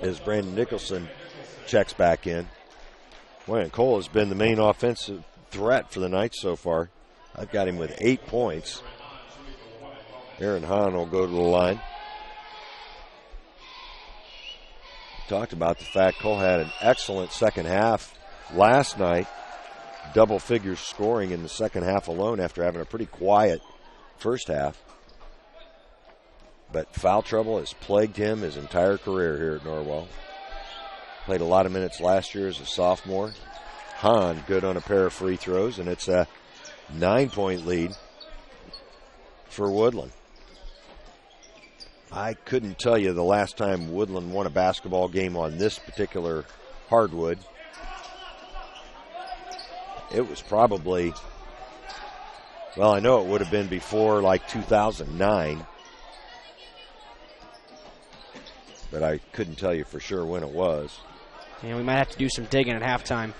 as Brandon Nicholson checks back in. Boy, and Cole has been the main offensive threat for the Knights so far. I've got him with 8 points. Aaron Hahn will go to the line. Talked about the fact Cole had an excellent second half last night. Double figures scoring in the second half alone after having a pretty quiet first half. But foul trouble has plagued him his entire career here at Norwell. Played a lot of minutes last year as a sophomore. Hahn good on a pair of free throws, and it's a 9-point lead for Woodland. I couldn't tell you the last time Woodland won a basketball game on this particular hardwood. It was probably, well, I know it would have been before like 2009, but I couldn't tell you for sure when it was. Yeah, we might have to do some digging at halftime.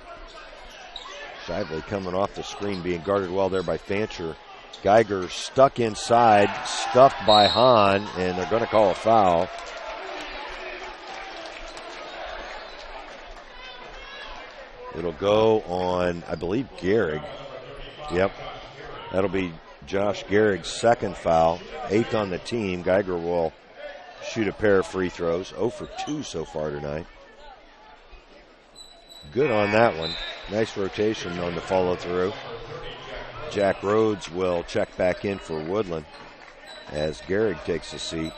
Shively coming off the screen, being guarded well there by Fancher. Geiger stuck inside, stuffed by Hahn, and they're going to call a foul. It'll go on, I believe, Gehrig. Yep, that'll be Josh Gehrig's second foul, 8th on the team. Geiger will shoot a pair of free throws, 0 for 2 so far tonight. Good on that one. Nice rotation on the follow-through. Jack Rhodes will check back in for Woodland as Gehrig takes a seat.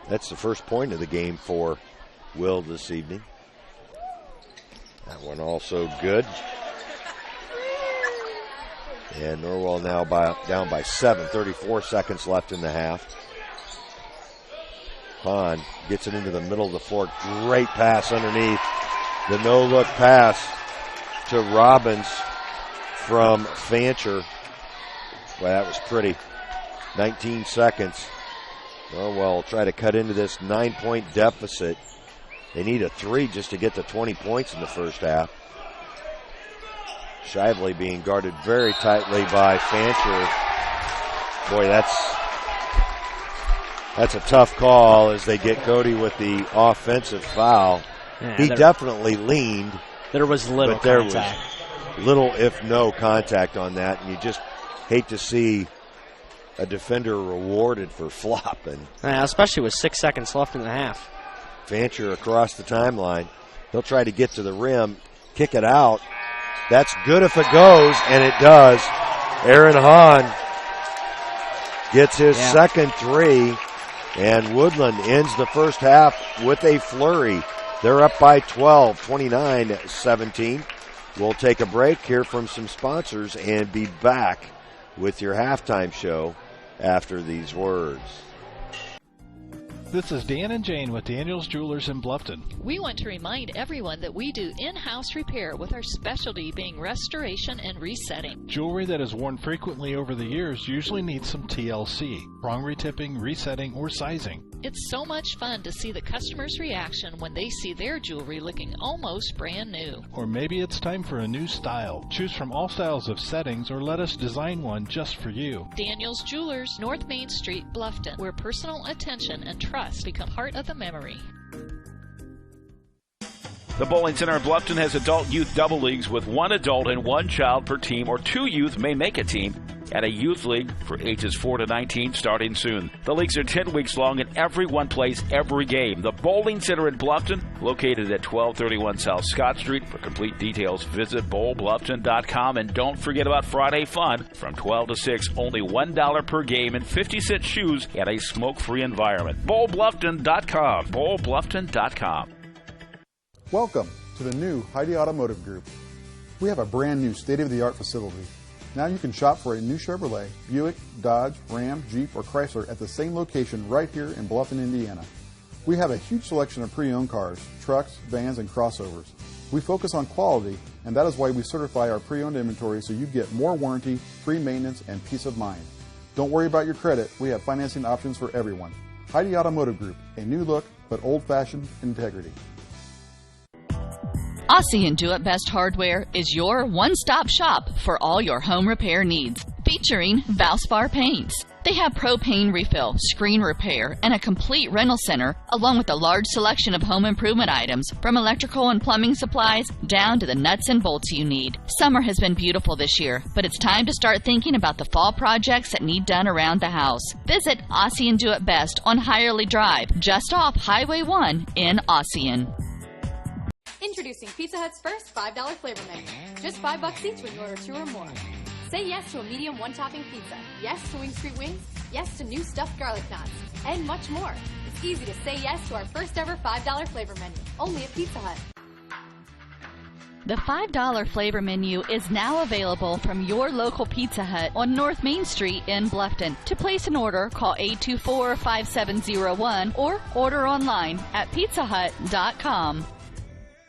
That's the first point of the game for Will this evening. That one also good. And Norwell now down by 7, 34 seconds left in the half. Hahn gets it into the middle of the floor. Great pass underneath. The no-look pass to Robbins. from Fancher. Well, that was pretty. 19 seconds. Norwell will try to cut into this 9-point deficit. They need a 3 just to get to 20 points in the first half. Shively being guarded very tightly by Fancher. Boy, that's a tough call as they get Cody with the offensive foul. Yeah, he definitely leaned. There was little contact. Was little, if no, contact on that, and you just hate to see a defender rewarded for flopping. Yeah, especially with 6 seconds left in the half. Fancher across the timeline. He'll try to get to the rim, kick it out. That's good if it goes, and it does. Aaron Hahn gets his second 3, and Woodlan ends the first half with a flurry. They're up by 12, 29-17. We'll take a break, hear from some sponsors, and be back with your halftime show after these words. This is Dan and Jane with Daniels Jewelers in Bluffton. We want to remind everyone that we do in-house repair with our specialty being restoration and resetting. Jewelry that is worn frequently over the years usually needs some TLC, prong retipping, resetting, or sizing. It's so much fun to see the customer's reaction when they see their jewelry looking almost brand new. Or maybe it's time for a new style. Choose from all styles of settings or let us design one just for you. Daniels Jewelers, North Main Street, Bluffton, where personal attention and trust become part of the memory. The Bowling Center in Bluffton has adult-youth double leagues with 1 adult and 1 child per team, or 2 youth may make a team, and a youth league for ages 4 to 19 starting soon. The leagues are 10 weeks long and everyone plays every game. The Bowling Center in Bluffton, located at 1231 South Scott Street. For complete details, visit bowlbluffton.com, and don't forget about Friday Fun from 12 to 6. Only $1 per game and 50-cent shoes at a smoke-free environment. bowlbluffton.com. bowlbluffton.com. Welcome to the new Heidi Automotive Group. We have a brand new state-of-the-art facility. Now you can shop for a new Chevrolet, Buick, Dodge, Ram, Jeep, or Chrysler at the same location right here in Bluffton, Indiana. We have a huge selection of pre-owned cars, trucks, vans, and crossovers. We focus on quality, and that is why we certify our pre-owned inventory so you get more warranty, free maintenance, and peace of mind. Don't worry about your credit. We have financing options for everyone. Heidi Automotive Group, a new look, but old-fashioned integrity. Aussie and Do It Best Hardware is your one-stop shop for all your home repair needs, featuring Valspar paints. They have propane refill, screen repair, and a complete rental center, along with a large selection of home improvement items, from electrical and plumbing supplies down to the nuts and bolts you need. Summer has been beautiful this year, but it's time to start thinking about the fall projects that need done around the house. Visit Aussie and Do It Best on Hirely Drive, just off Highway 1 in Ossian. Introducing Pizza Hut's first $5 flavor menu. Just $5 each when you order 2 or more. Say yes to a medium one-topping pizza. Yes to Wing Street Wings. Yes to new stuffed garlic knots. And much more. It's easy to say yes to our first ever $5 flavor menu. Only at Pizza Hut. The $5 flavor menu is now available from your local Pizza Hut on North Main Street in Bluffton. To place an order, call 824-5701 or order online at pizzahut.com.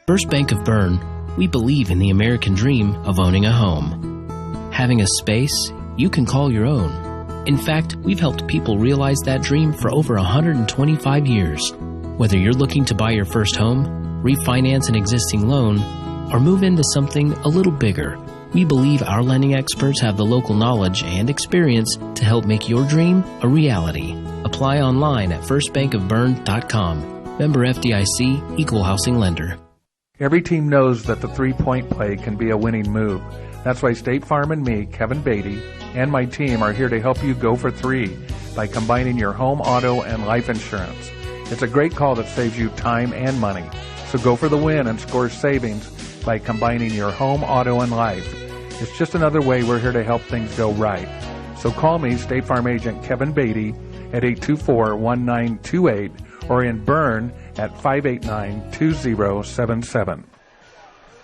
First Bank of Bern, we believe in the American dream of owning a home. Having a space you can call your own. In fact, we've helped people realize that dream for over 125 years. Whether you're looking to buy your first home, refinance an existing loan, or move into something a little bigger, we believe our lending experts have the local knowledge and experience to help make your dream a reality. Apply online at firstbankofbern.com. Member FDIC, Equal Housing Lender. Every team knows that the three-point play can be a winning move. That's why State Farm and me, Kevin Beatty, and my team are here to help you go for 3 by combining your home, auto, and life insurance. It's a great call that saves you time and money. So go for the win and score savings by combining your home, auto, and life. It's just another way we're here to help things go right. So call me, State Farm Agent Kevin Beatty, at 824-1928 or in Bern at 589-2077.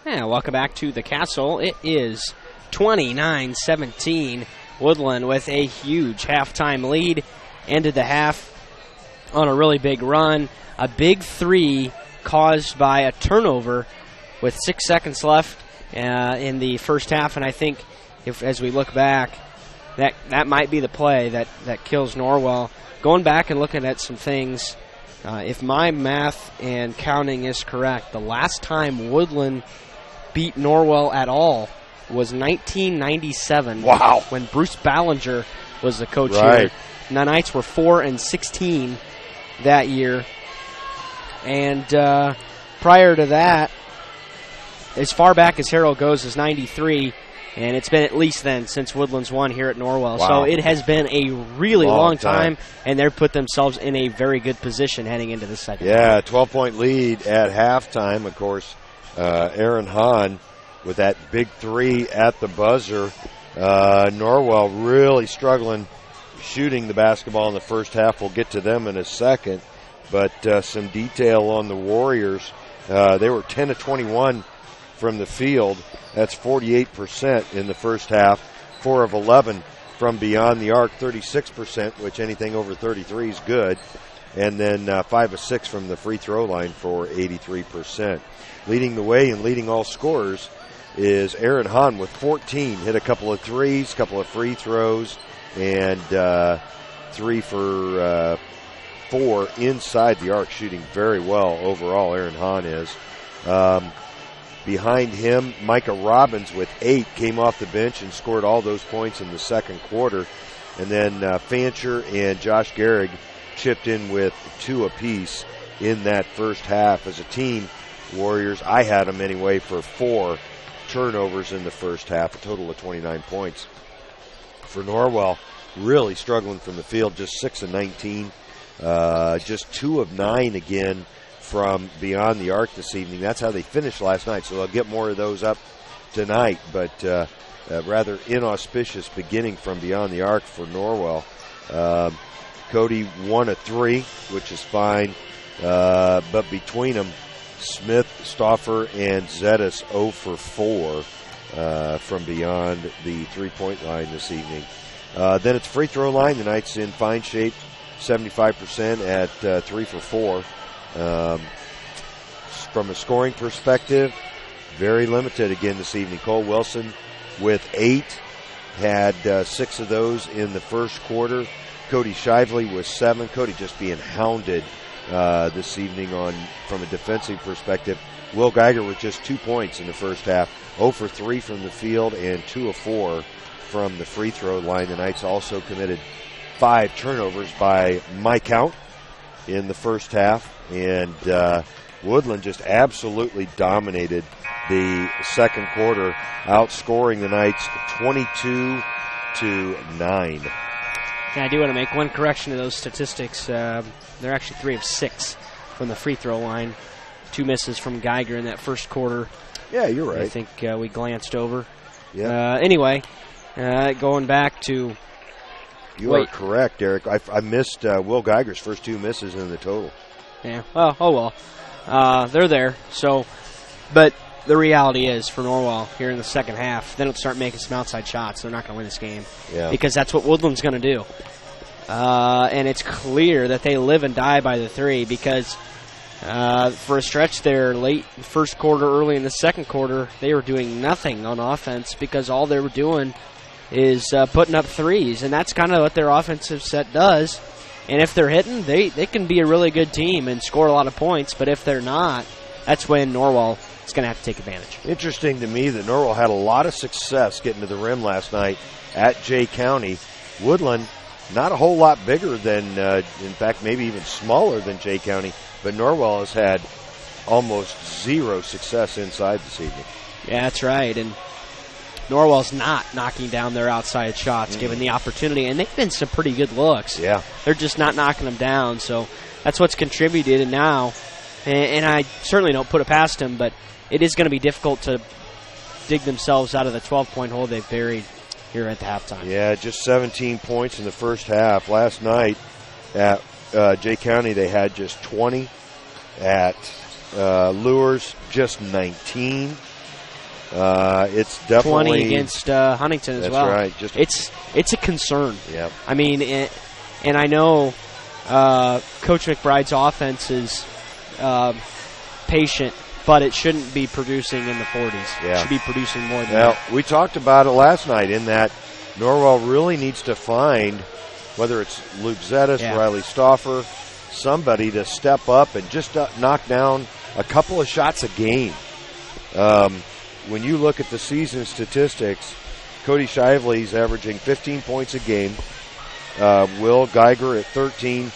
Yeah, welcome back to the Castle. It is 29-17. Woodlan with a huge halftime lead. Ended the half on a really big run. A big 3 caused by a turnover with 6 seconds left in the first half, and I think as we look back, that might be the play that kills Norwell. Going back and looking at some things, if my math and counting is correct, the last time Woodlan beat Norwell at all was 1997. Wow. When Bruce Ballinger was the coach right. here. And the Knights were 4-16 that year. And prior to that, as far back as Harrell goes, is 93. And it's been at least then since Woodlan's won here at Norwell. Wow. So it has been a really long time. And they've put themselves in a very good position heading into the second half. Yeah, 12-point lead at halftime. Of course, Aaron Hahn with that big three at the buzzer. Norwell really struggling shooting the basketball in the first half. We'll get to them in a second. But some detail on the Warriors. They were 10 of 21 from the field. That's 48% in the first half. 4 of 11 from beyond the arc, 36%, which anything over 33 is good. And then 5 of 6 from the free throw line for 83%. Leading the way and leading all scorers is Aaron Hahn with 14. Hit a couple of threes, couple of free throws, and 3 for 4 inside the arc, shooting very well overall. Aaron Hahn is. Behind him, Micah Robbins with 8 came off the bench and scored all those points in the second quarter. And then Fancher and Josh Gehrig chipped in with 2 apiece in that first half. As a team, Warriors, I had them anyway for 4 turnovers in the first half, a total of 29 points. For Norwell, really struggling from the field, just 6 of 19, just 2 of 9 again from beyond the arc this evening. That's how they finished last night, so they'll get more of those up tonight, but rather inauspicious beginning from beyond the arc for Norwell. Cody 1 of 3, which is fine, but between them, Smith, Stauffer, and Zetas 0 for 4 from beyond the three-point line this evening. Then it's free throw line. The Knights in fine shape, 75% at 3 for 4. From a scoring perspective, very limited again this evening. Cole Wilson with 8, had 6 of those in the first quarter. Cody Shively with 7. Cody just being hounded this evening from a defensive perspective. Will Geiger with just 2 points in the first half, 0 for 3 from the field and 2 of 4 from the free throw line. The Knights also committed 5 turnovers by my count in the first half, and Woodlan just absolutely dominated the second quarter, outscoring the Knights 22-9. Yeah, I do want to make one correction to those statistics. They're actually 3 of 6 from the free throw line. 2 misses from Geiger in that first quarter. Yeah, you're right. I think we glanced over. Yeah. Anyway, going back to... You are correct, Eric. I missed Will Geiger's first 2 misses in the total. Yeah, well, oh well. They're there. So, but the reality is, for Norwell, here in the second half, they don't start making some outside shots. They're not going to win this game. Yeah. Because that's what Woodlan's going to do. And it's clear that they live and die by the 3 because for a stretch there, late first quarter, early in the second quarter, they were doing nothing on offense because all they were doing is putting up 3s, and that's kind of what their offensive set does. And if they're hitting, they can be a really good team and score a lot of points, but if they're not, that's when Norwell is going to have to take advantage. Interesting to me that Norwell had a lot of success getting to the rim last night at Jay County. Woodlan, not a whole lot bigger than, in fact, maybe even smaller than Jay County, but Norwell has had almost 0 success inside this evening. Yeah, that's right, and Norwell's not knocking down their outside shots, given the opportunity, and they've been some pretty good looks. Yeah. They're just not knocking them down, so that's what's contributed, and now, and I certainly don't put it past them, but it is going to be difficult to dig themselves out of the 12-point hole they've buried here at the halftime. Yeah, just 17 points in the first half. Last night at Jay County, they had just 20. At Lures, just 19. It's definitely 20 against Huntington as well. That's right. It's a concern. Yeah. I mean, and I know Coach McBride's offense is patient but it shouldn't be producing in the 40s. Yeah. It should be producing more than Well, that. we talked about it last night in that Norwell really needs to find, whether it's Luke Zettis, Riley Stauffer, somebody to step up and just knock down a couple of shots a game. When you look at the season statistics, Cody Shively's averaging 15 points a game, Will Geiger at 13,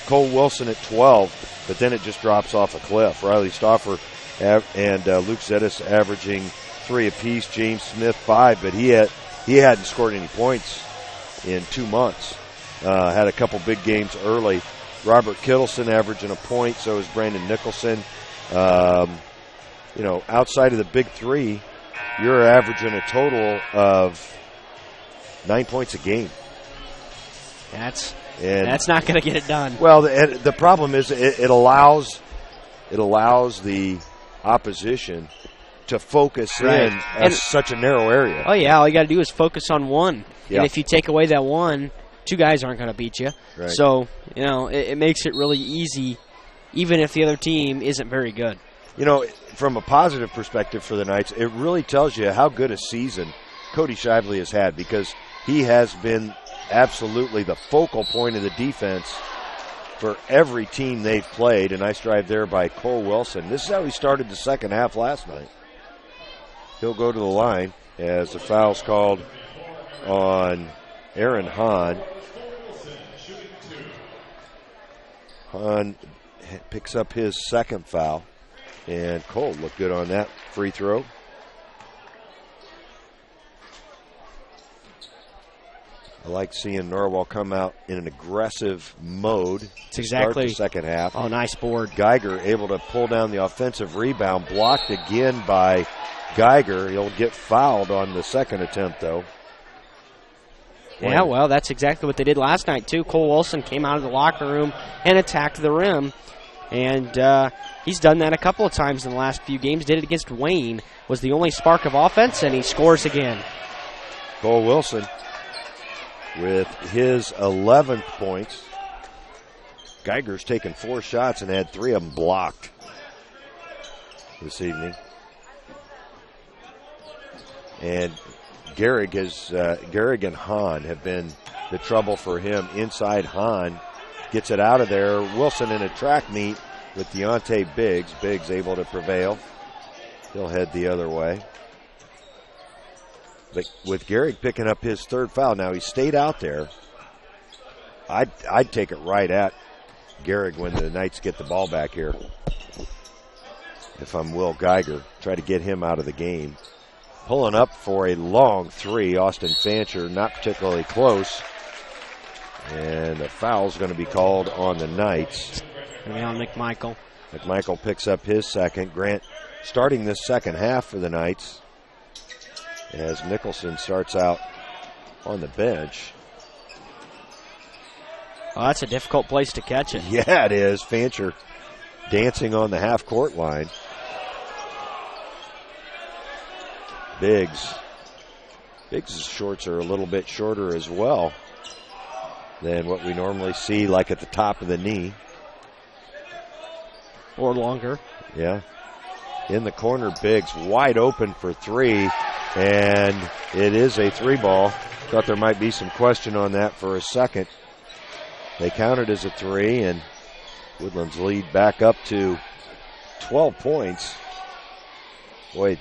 Cole Wilson at 12, but then it just drops off a cliff. Riley Stauffer and Luke Zettis averaging 3 apiece, James Smith 5, but he hadn't scored any points in 2 months. Had a couple big games early. Robert Kittleson averaging a point, so is Brandon Nicholson. Outside of the big 3, you're averaging a total of 9 points a game. That's not going to get it done. Well, the problem is it allows the opposition to focus in such a narrow area. Oh, yeah, all you got to do is focus on one. Yeah. And if you take away that one, 2 guys aren't going to beat you. Right. So, it makes it really easy, even if the other team isn't very good. From a positive perspective for the Knights, it really tells you how good a season Cody Shively has had, because he has been absolutely the focal point of the defense for every team they've played. A nice drive there by Cole Wilson. This is how he started the second half last night. He'll go to the line as the foul's called on Aaron Hahn. Hahn picks up his second foul, and Cole looked good on that free throw. I like seeing Norwell come out in an aggressive mode. It's exactly start the second half. Oh, nice board. Geiger able to pull down the offensive rebound, blocked again by Geiger. He'll get fouled on the second attempt, though. Yeah, well, that's exactly what they did last night, too. Cole Wilson came out of the locker room and attacked the rim. And he's done that a couple of times in the last few games. Did it against Wayne. Was the only spark of offense, and he scores again. Cole Wilson with his 11th points. Geiger's taken 4 shots and had 3 of them blocked this evening. And Garrick and Hahn have been the trouble for him. Inside, Hahn gets it out of there. Wilson in a track meet with Deontay Biggs. Biggs able to prevail. He'll head the other way. But with Garrick picking up his 3rd foul, now he stayed out there. I'd take it right at Garrick when the Knights get the ball back here. If I'm Will Geiger, try to get him out of the game. Pulling up for a long 3, Austin Fancher, not particularly close. And a foul's going to be called on the Knights. Going to be on McMichael. McMichael picks up his second. Grant starting this second half for the Knights as Nicholson starts out on the bench. Oh, that's a difficult place to catch it. Yeah, it is. Fancher dancing on the half-court line. Biggs' shorts are a little bit shorter as well than what we normally see, like at the top of the knee. Or longer. Yeah. In the corner, Biggs wide open for 3, and it is a 3-ball. Thought there might be some question on that for a second. They counted as a 3, and Woodlan's lead back up to 12 points. Boy,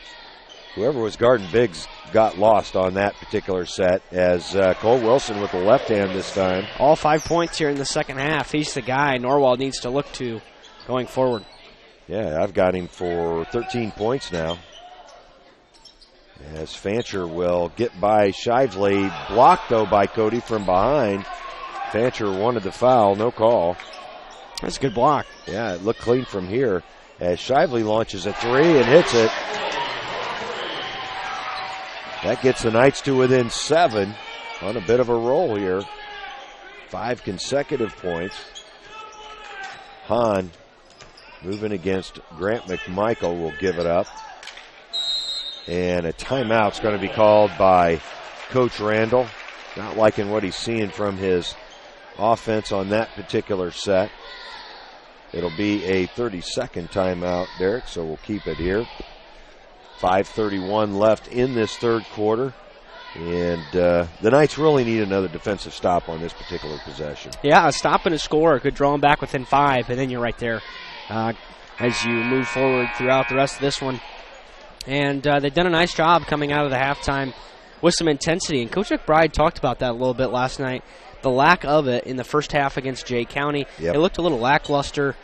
whoever was guarding Biggs got lost on that particular set, as Cole Wilson with the left hand this time. All 5 points here in the second half. He's the guy Norwell needs to look to going forward. Yeah, I've got him for 13 points now. As Fancher will get by Shively. Blocked, though, by Cody from behind. Fancher wanted the foul. No call. That's a good block. Yeah, it looked clean from here. As Shively launches a 3 and hits it. That gets the Knights to within 7 on a bit of a roll here. 5 consecutive points. Hahn moving against Grant McMichael will give it up. And a timeout's going to be called by Coach Randall. Not liking what he's seeing from his offense on that particular set. It'll be a 30-second timeout, Derek, so we'll keep it here. 5:31 left in this third quarter. And the Knights really need another defensive stop on this particular possession. Yeah, a stop and a score could draw them back within 5, and then you're right there as you move forward throughout the rest of this one. And they've done a nice job coming out of the halftime with some intensity. And Coach McBride talked about that a little bit last night, the lack of it in the first half against Jay County. Yep. It looked a little lackluster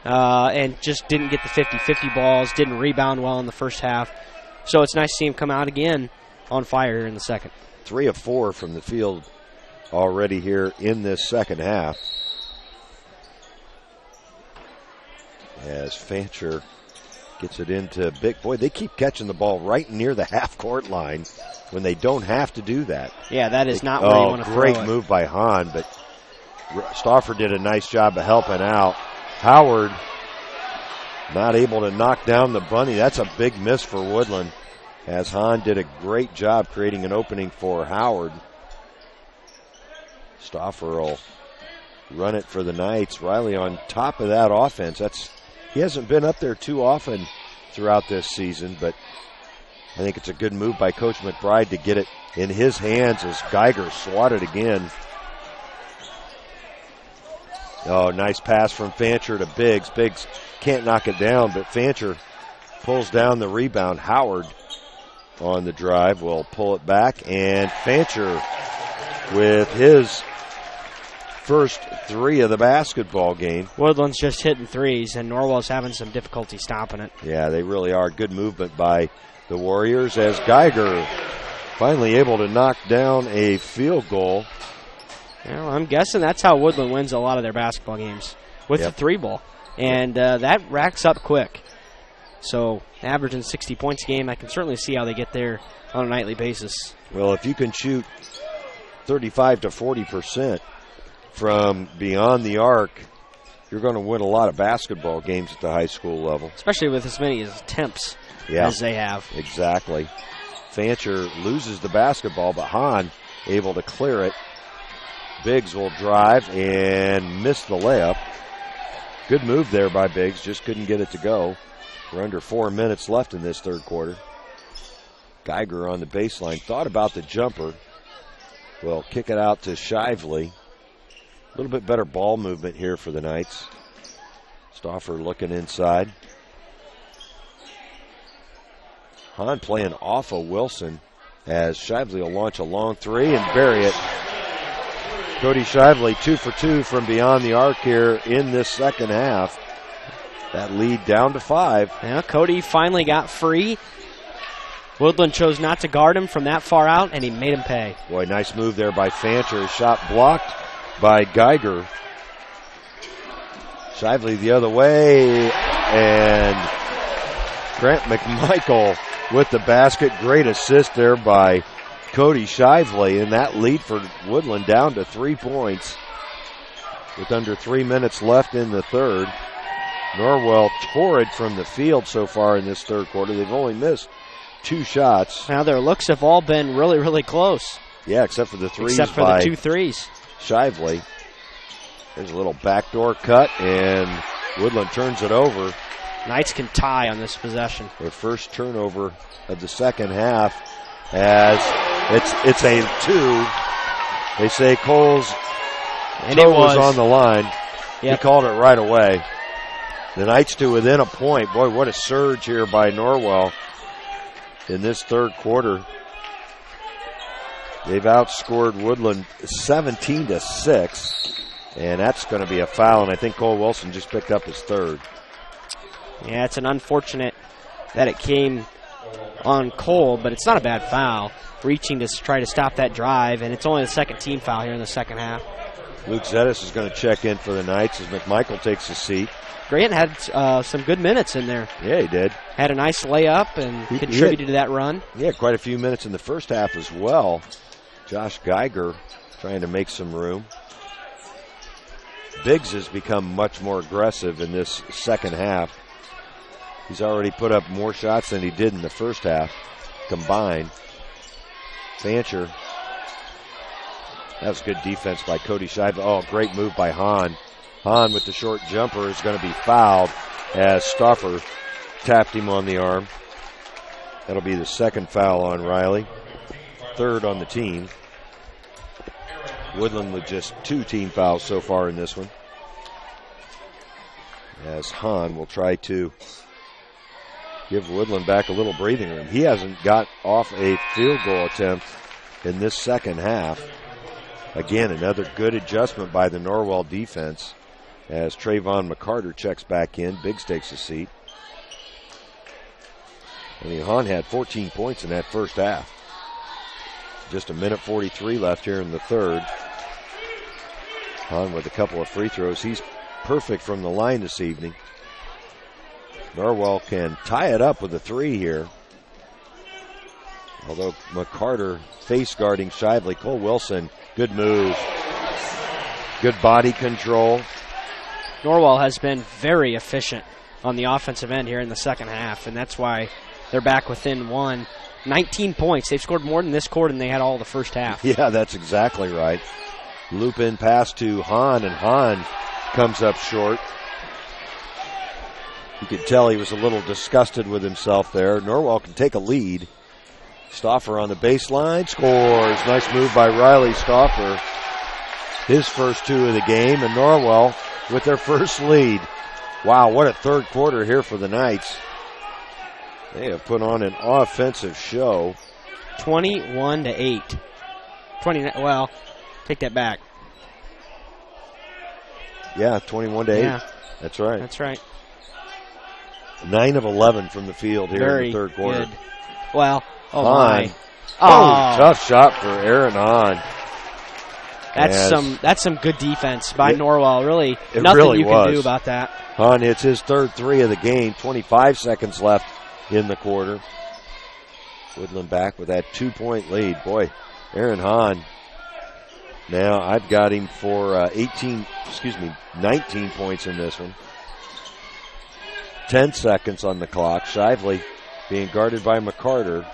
and just didn't get the 50-50 balls, didn't rebound well in the first half. So it's nice to see him come out again on fire here in the second. 3 of 4 from the field already here in this second half. As Fancher gets it into Big. Boy, they keep catching the ball right near the half-court line when they don't have to do that. Yeah, that is not where you want to throw it. Great move by Hahn, but Stauffer did a nice job of helping out. Howard not able to knock down the bunny. That's a big miss for Woodlan, as Hahn did a great job creating an opening for Howard. Stauffer will run it for the Knights. Riley on top of that offense. He hasn't been up there too often throughout this season, but I think it's a good move by Coach McBride to get it in his hands as Geiger swatted again. Oh, nice pass from Fancher to Biggs. Biggs can't knock it down, but Fancher pulls down the rebound. Howard on the drive will pull it back, and Fancher with his first 3 of the basketball game. Woodland's just hitting threes, and Norwell's having some difficulty stopping it. Yeah, they really are. Good movement by the Warriors as Geiger finally able to knock down a field goal. Well, I'm guessing that's how Woodlan wins a lot of their basketball games, with the 3-ball. And that racks up quick. So averaging 60 points a game, I can certainly see how they get there on a nightly basis. Well, if you can shoot 35 to 40% from beyond the arc, you're going to win a lot of basketball games at the high school level. Especially with as many attempts as they have. Exactly. Fancher loses the basketball, but Hahn able to clear it. Biggs will drive and miss the layup. Good move there by Biggs, just couldn't get it to go. We're under 4 minutes left in this third quarter. Geiger on the baseline, thought about the jumper. Will kick it out to Shively. A little bit better ball movement here for the Knights. Stauffer looking inside. Hahn playing off of Wilson as Shively will launch a long 3 and bury it. Cody Shively 2 for 2 from beyond the arc here in this second half. That lead down to 5. Yeah, Cody finally got free. Woodlan chose not to guard him from that far out, and he made him pay. Boy, nice move there by Fancher. Shot blocked by Geiger. Shively the other way, and Grant McMichael with the basket. Great assist there by Cody Shively, and that lead for Woodlan down to 3 points with under 3 minutes left in the third. Norwell torrid from the field so far in this third quarter. They've only missed 2 shots. Now their looks have all been really, really close. Yeah, except for the threes. Except for the 2 threes. Shively. There's a little backdoor cut, and Woodlan turns it over. Knights can tie on this possession. Their first turnover of the second half, as it's a 2. They say Cole's toe was on the line. He called it right away. The Knights to within a point. Boy, what a surge here by Norwell in this third quarter. They've outscored Woodlan 17-6, and that's going to be a foul, and I think Cole Wilson just picked up his third. Yeah, it's an unfortunate that it came on Cole, but it's not a bad foul. Reaching to try to stop that drive, and it's only the second team foul here in the second half. Luke Zettis is going to check in for the Knights as McMichael takes his seat. Grant had some good minutes in there. Yeah, he did. Had a nice layup and contributed to that run. Yeah, quite a few minutes in the first half as well. Josh Geiger trying to make some room. Biggs has become much more aggressive in this second half. He's already put up more shots than he did in the first half combined. Fancher. That was good defense by Cody Shively. Oh, great move by Hahn. Hahn with the short jumper is going to be fouled as Stauffer tapped him on the arm. That'll be the second foul on Riley, third on the team. Woodlan with just 2 team fouls so far in this one, as Hahn will try to give Woodlan back a little breathing room. He hasn't got off a field goal attempt in this second half. Again, another good adjustment by the Norwell defense as Trayvon McCarter checks back in. Biggs takes a seat. And Hahn had 14 points in that first half. Just 1:43 left here in the third. Hahn with a couple of free throws. He's perfect from the line this evening. Norwell can tie it up with a 3 here. Although McCarter face guarding Shively. Cole Wilson, good move. Good body control. Norwell has been very efficient on the offensive end here in the second half, and that's why they're back within 1. 19 points. They've scored more in this quarter than they had all the first half. Yeah, that's exactly right. Loop in pass to Hahn, and Hahn comes up short. You could tell he was a little disgusted with himself there. Norwell can take a lead. Stauffer on the baseline, scores. Nice move by Riley Stauffer. His first 2 of the game, and Norwell with their first lead. Wow, what a third quarter here for the Knights. They have put on an offensive show. 21-8. Well, take that back. Yeah, 21-8. Yeah. That's right. That's right. 9 of 11 from the field here in the third quarter. Good. Well, Hahn. My. Oh, tough shot for Aaron Hahn. That's some good defense by Norwell. Really, it nothing really you can do about that. Hahn hits his third 3 of the game. 25 seconds left in the quarter. Woodlan back with that 2-point lead. Boy, Aaron Hahn. Now I've got him for 19 points in this one. 10 seconds on the clock. Shively being guarded by McCarter.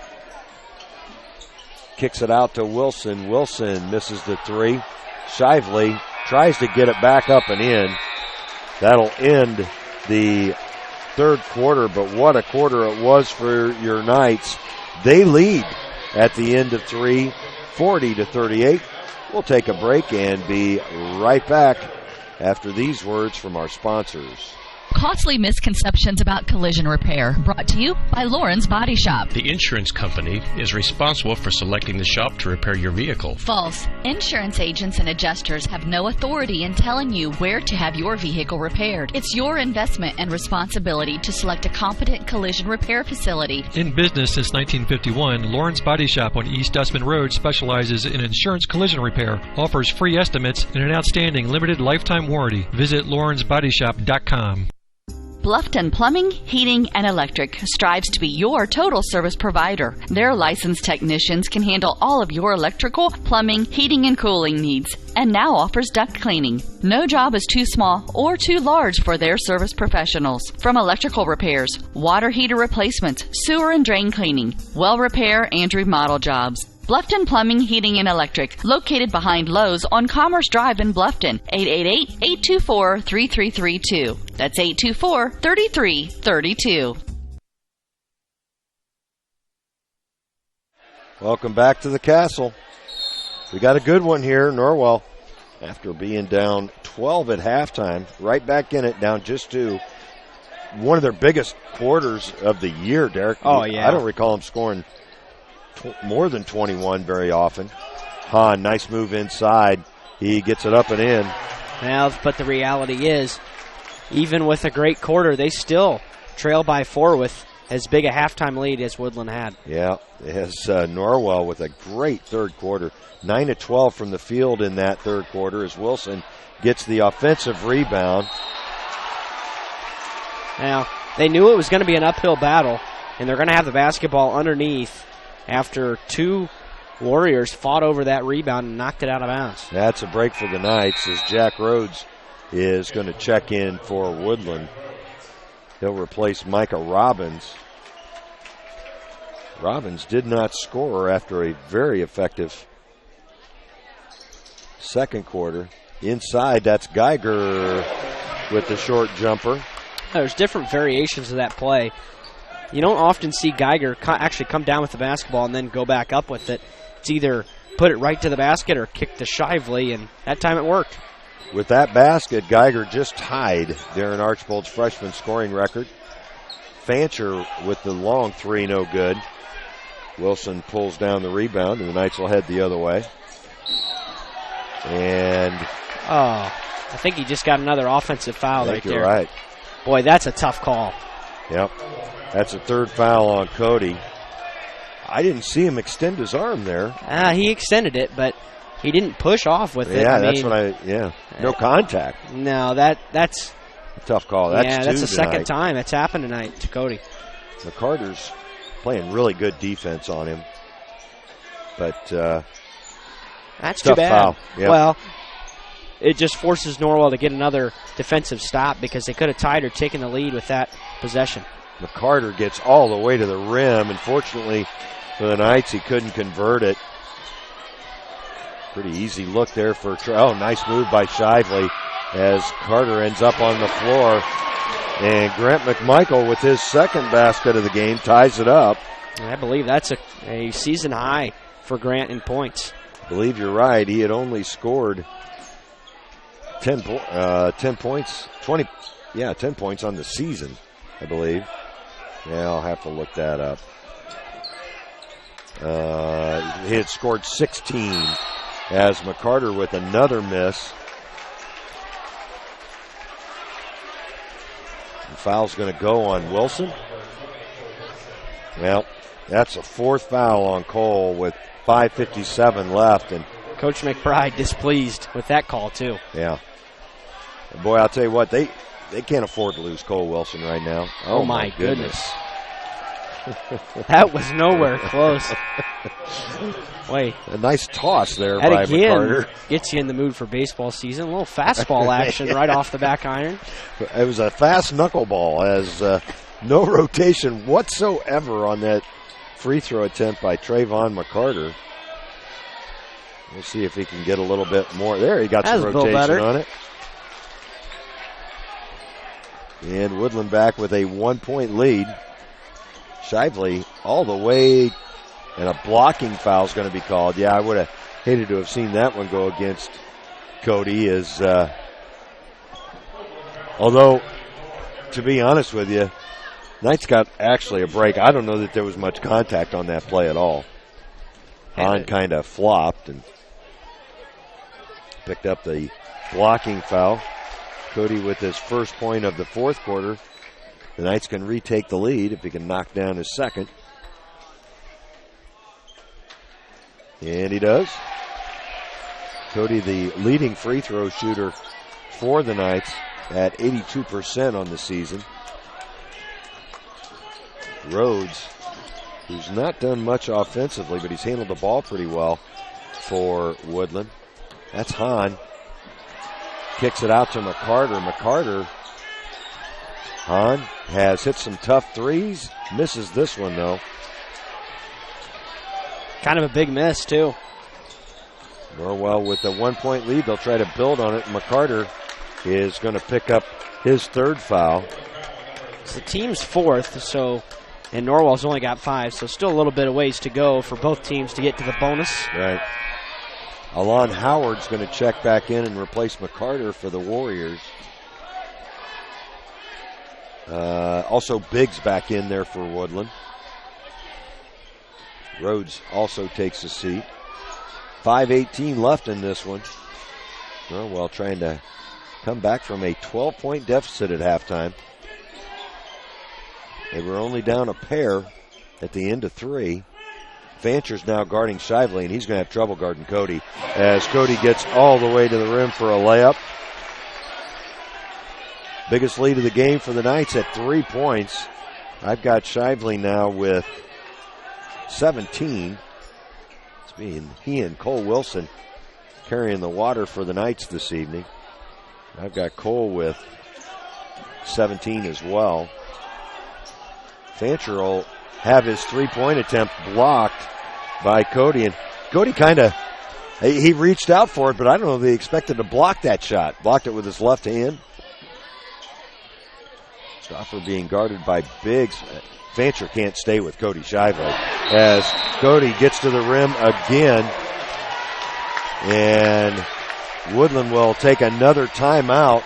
Kicks it out to Wilson. Wilson misses the 3. Shively tries to get it back up and in. That'll end the third quarter, but what a quarter it was for your Knights. They lead at the end of 3, 40-38. We'll take a break and be right back after these words from our sponsors. Costly misconceptions about collision repair. Brought to you by Lauren's Body Shop. The insurance company is responsible for selecting the shop to repair your vehicle. False. Insurance agents and adjusters have no authority in telling you where to have your vehicle repaired. It's your investment and responsibility to select a competent collision repair facility. In business since 1951, Lauren's Body Shop on East Dustman Road specializes in insurance collision repair, offers free estimates, and an outstanding limited lifetime warranty. Visit lawrensbodyshop.com. Bluffton Plumbing, Heating, and Electric strives to be your total service provider. Their licensed technicians can handle all of your electrical, plumbing, heating, and cooling needs, and now offers duct cleaning. No job is too small or too large for their service professionals. From electrical repairs, water heater replacements, sewer and drain cleaning, well repair, and remodel jobs. Bluffton Plumbing, Heating, and Electric, located behind Lowe's on Commerce Drive in Bluffton, 888-824-3332. That's 824-3332. Welcome back to the Castle. We got a good one here. Norwell, after being down 12 at halftime, right back in it, down just 2. One of their biggest quarters of the year, Derek. Oh, yeah. I don't recall them scoring more than 21 very often. Hahn, nice move inside. He gets it up and in. Now, but the reality is, even with a great quarter, they still trail by 4 with as big a halftime lead as Woodlan had. Yeah, it has Norwell with a great third quarter. 9 of 12 from the field in that third quarter as Wilson gets the offensive rebound. Now, they knew it was going to be an uphill battle, and they're going to have the basketball underneath after 2 Warriors fought over that rebound and knocked it out of bounds. That's a break for the Knights as Jack Rhodes is going to check in for Woodlan. He'll replace Micah Robbins. Robbins did not score after a very effective second quarter. Inside, that's Geiger with the short jumper. There's different variations of that play. You don't often see Geiger actually come down with the basketball and then go back up with it. It's either put it right to the basket or kick to Shively, and that time it worked. With that basket, Geiger just tied Darren Archbold's freshman scoring record. Fancher with the long three, no good. Wilson pulls down the rebound, and the Knights will head the other way. And I think he just got another offensive foul right there. You're right. Boy, that's a tough call. Yep. That's a third foul on Cody. I didn't see him extend his arm there. He extended it, but he didn't push off with it. Yeah, no contact. No, that's a tough call. That's the second time it's happened tonight to Cody. McCarter's playing really good defense on him. But that's too bad. Foul. Yep. Well, it just forces Norwell to get another defensive stop because they could have tied or taken the lead with that possession. McCarter gets all the way to the rim. Unfortunately for the Knights, he couldn't convert it. Pretty easy look there for nice move by Shively as Carter ends up on the floor. And Grant McMichael with his second basket of the game ties it up. I believe that's a season high for Grant in points. I believe you're right. He had only scored 10 points, 10 points on the season, I believe. Yeah, I'll have to look that up. He had scored 16 as McCarter with another miss. The foul's going to go on Wilson. Well, that's a fourth foul on Cole with 5:57 left. And Coach McBride displeased with that call, too. Yeah. Boy, I'll tell you what, they can't afford to lose Cole Wilson right now. Oh my goodness. That was nowhere close. Wait. A nice toss there by McCarter. Gets you in the mood for baseball season. A little fastball action right off the back iron. It was a fast knuckleball as no rotation whatsoever on that free throw attempt by Trayvon McCarter. We'll see if he can get a little bit more. There, he got some rotation on it. And Woodlan back with a 1-point lead. Shively all the way, and a blocking foul is going to be called. Yeah, I would have hated to have seen that one go against Cody. Although, to be honest with you, Knights got actually a break. I don't know that there was much contact on that play at all. Hahn kind of flopped and picked up the blocking foul. Cody with his first point of the fourth quarter. The Knights can retake the lead if he can knock down his second. And he does. Cody, the leading free throw shooter for the Knights at 82% on the season. Rhodes, who's not done much offensively, but he's handled the ball pretty well for Woodlan. That's Hahn. Kicks it out to McCarter. Hahn has hit some tough threes. Misses this one, though. Kind of a big miss, too. Norwell with a 1-point lead. They'll try to build on it. McCarter is going to pick up his third foul. It's the team's fourth, and Norwell's only got 5, so still a little bit of ways to go for both teams to get to the bonus. Right. Alon Howard's going to check back in and replace McCarter for the Warriors. Also Biggs back in there for Woodlan. Rhodes also takes a seat. 5:18 left in this one. Norwell trying to come back from a 12-point deficit at halftime. They were only down a pair at the end of 3. Fancher's now guarding Shively, and he's going to have trouble guarding Cody as Cody gets all the way to the rim for a layup. Biggest lead of the game for the Knights at 3 points. I've got Shively now with 17. It's me, he and Cole Wilson carrying the water for the Knights this evening. I've got Cole with 17 as well. Fancher will have his 3-point attempt blocked by Cody. And Cody kind of He reached out for it, but I don't know if he expected to block that shot. Blocked it with his left hand. Stoffer being guarded by Biggs. Fancher can't stay with Cody Shively as Cody gets to the rim again. And Woodlan will take another timeout.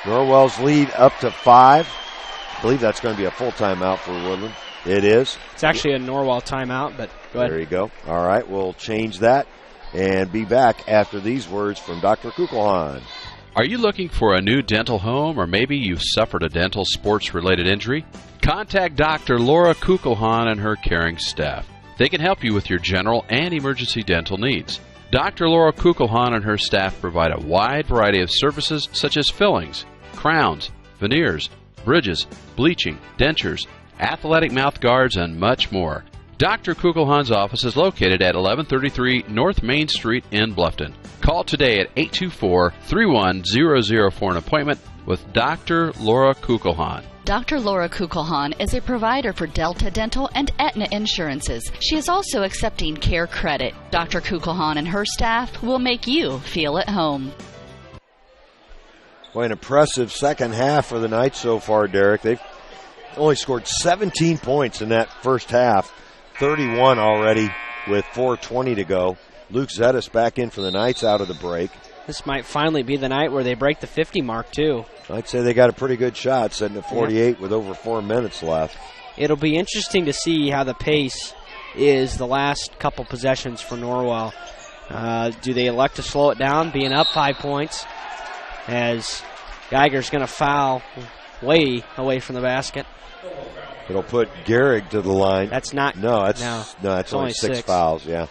Norwell's lead up to 5. I believe that's going to be a full timeout for Woodlan. It is. It's actually a Norwell timeout, but go ahead. There you go. All right, we'll change that and be back after these words from Dr. Kugelhahn. Are you looking for a new dental home, or maybe you've suffered a dental sports-related injury? Contact Dr. Laura Kugelhahn and her caring staff. They can help you with your general and emergency dental needs. Dr. Laura Kugelhahn and her staff provide a wide variety of services such as fillings, crowns, veneers, bridges, bleaching, dentures, athletic mouth guards, and much more. Dr. Kugelhahn's office is located at 1133 North Main Street in Bluffton. Call today at 824-31000 for an appointment with Dr. Laura Kugelhahn. Dr. Laura Kugelhahn is a provider for Delta Dental and Aetna Insurances. She is also accepting Care Credit. Dr. Kugelhahn and her staff will make you feel at home. Boy, an impressive second half for the Knights so far, Derek. They've only scored 17 points in that first half. 31 already with 4:20 to go. Luke Zettis back in for the Knights out of the break. This might finally be the night where they break the 50 mark, too. I'd say they got a pretty good shot, sitting at 48 with over 4 minutes left. It'll be interesting to see how the pace is the last couple possessions for Norwell. Do they elect to slow it down, being up 5 points, as Geiger's going to foul way away from the basket? It'll put Gehrig to the line. That's not. No, that's only 6 fouls, yeah.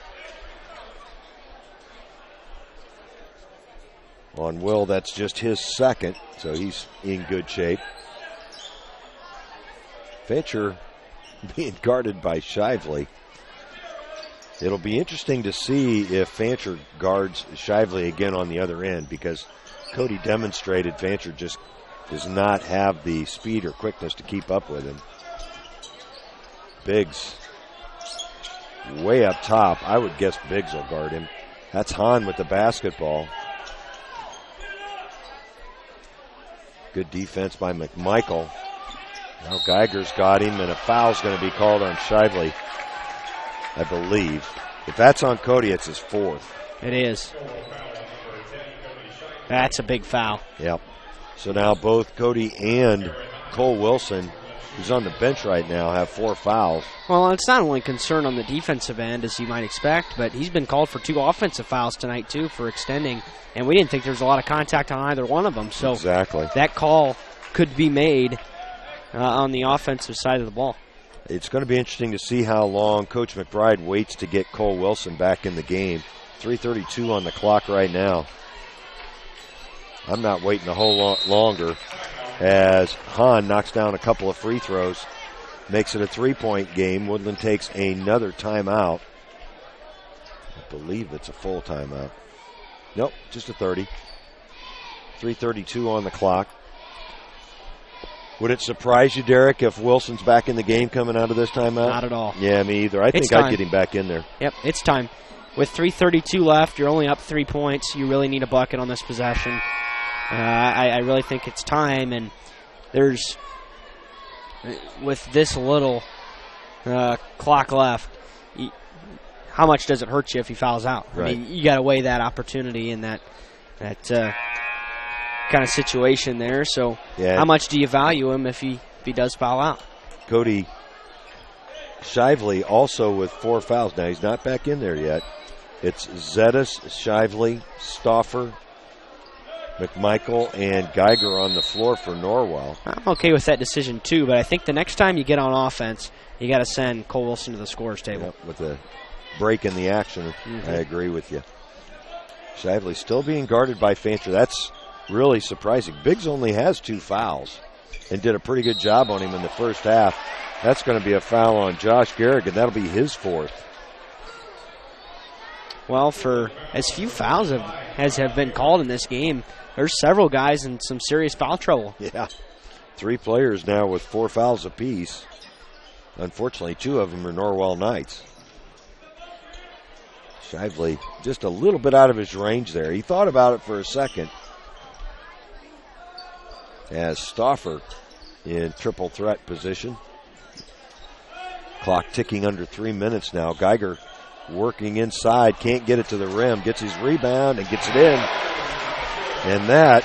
On Will, that's just his second, so he's in good shape. Fancher being guarded by Shively. It'll be interesting to see if Fancher guards Shively again on the other end, because Cody demonstrated Fancher just does not have the speed or quickness to keep up with him. Biggs way up top. I would guess Biggs will guard him. That's Hahn with the basketball. Good defense by McMichael. Now Geiger's got him, and a foul's going to be called on Shively, I believe. If that's on Cody, it's his 4th. It is. That's a big foul. Yep. So now both Cody and Cole Wilson, who's on the bench right now, have 4 fouls. Well, it's not only concern on the defensive end, as you might expect, but he's been called for 2 offensive fouls tonight, too, for extending. And we didn't think there was a lot of contact on either one of them. So exactly. That call could be made on the offensive side of the ball. It's going to be interesting to see how long Coach McBride waits to get Cole Wilson back in the game. 3:32 on the clock right now. I'm not waiting a whole lot longer, as Hahn knocks down a couple of free throws, makes it a 3-point game. Woodland takes another timeout. I believe it's a full timeout. Nope, just a 30. 3:32 on the clock. Would it surprise you, Derek, if Wilson's back in the game coming out of this timeout? Not at all. Yeah, me either. I think I'd get him back in there. Yep, it's time. With 3:32 left, you're only up 3 points. You really need a bucket on this possession. I really think it's time, and there's, with this little clock left, how much does it hurt you if he fouls out? Right. I mean, you got to weigh that opportunity in that kind of situation there. So how much do you value him if he does foul out? Cody Shively also with 4 fouls. Now, he's not back in there yet. It's Zettis, Shively, Stoffer, McMichael, and Geiger on the floor for Norwell. I'm okay with that decision, too, but I think the next time you get on offense, you got to send Cole Wilson to the scorer's table. Yep, with a break in the action, I agree with you. Shively still being guarded by Fancher. That's really surprising. Biggs only has 2 fouls and did a pretty good job on him in the first half. That's going to be a foul on Josh Gehrig, and that'll be his 4th. Well, for as few fouls as have been called in this game, there's several guys in some serious foul trouble. Yeah. 3 players now with 4 fouls apiece. Unfortunately, 2 of them are Norwell Knights. Shively just a little bit out of his range there. He thought about it for a second. As Stauffer in triple threat position. Clock ticking under 3 minutes now. Geiger working inside, can't get it to the rim, gets his rebound and gets it in. And that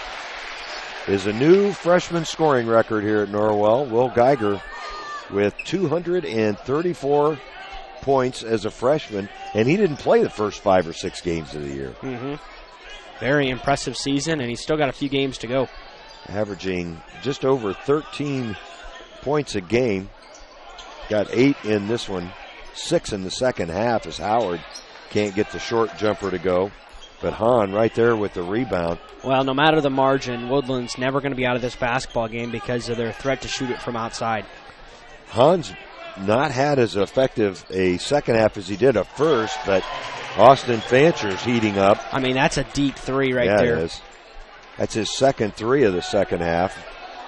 is a new freshman scoring record here at Norwell. Will Geiger with 234 points as a freshman, and he didn't play the first 5 or 6 games of the year. Mm-hmm. Very impressive season, and he's still got a few games to go. Averaging just over 13 points a game. Got 8 in this one, 6 in the second half as Howard can't get the short jumper to go. But Hahn right there with the rebound. Well, no matter the margin, Woodland's never going to be out of this basketball game because of their threat to shoot it from outside. Hahn's not had as effective a second half as he did a first, but Austin Fancher's heating up. I mean, that's a deep three right there. It is. That's his second three of the second half.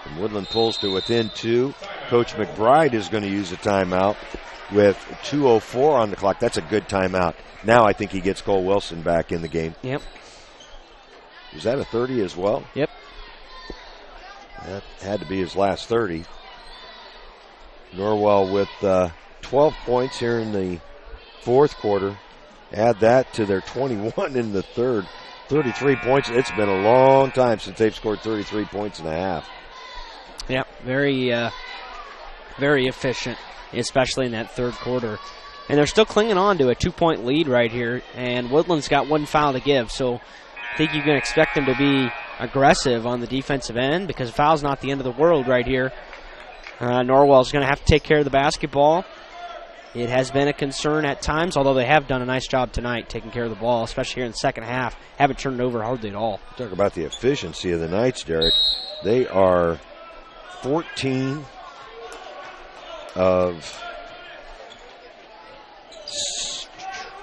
And Woodlan pulls to within 2. Coach McBride is going to use a timeout with 2:04 on the clock. That's a good timeout. Now I think he gets Cole Wilson back in the game. Yep. Was that a 30 as well? Yep. That had to be his last 30. Norwell with 12 points here in the fourth quarter. Add that to their 21 in the third. 33 points. It's been a long time since they've scored 33 points and a half. Yep, very efficient, especially in that third quarter. And they're still clinging on to a 2-point lead right here, and Woodland's got 1 foul to give, so I think you can expect them to be aggressive on the defensive end because foul's not the end of the world right here. Norwell's going to have to take care of the basketball. It has been a concern at times, although they have done a nice job tonight taking care of the ball, especially here in the second half. Haven't turned it over hardly at all. Talk about the efficiency of the Knights, Derek. They are 14 of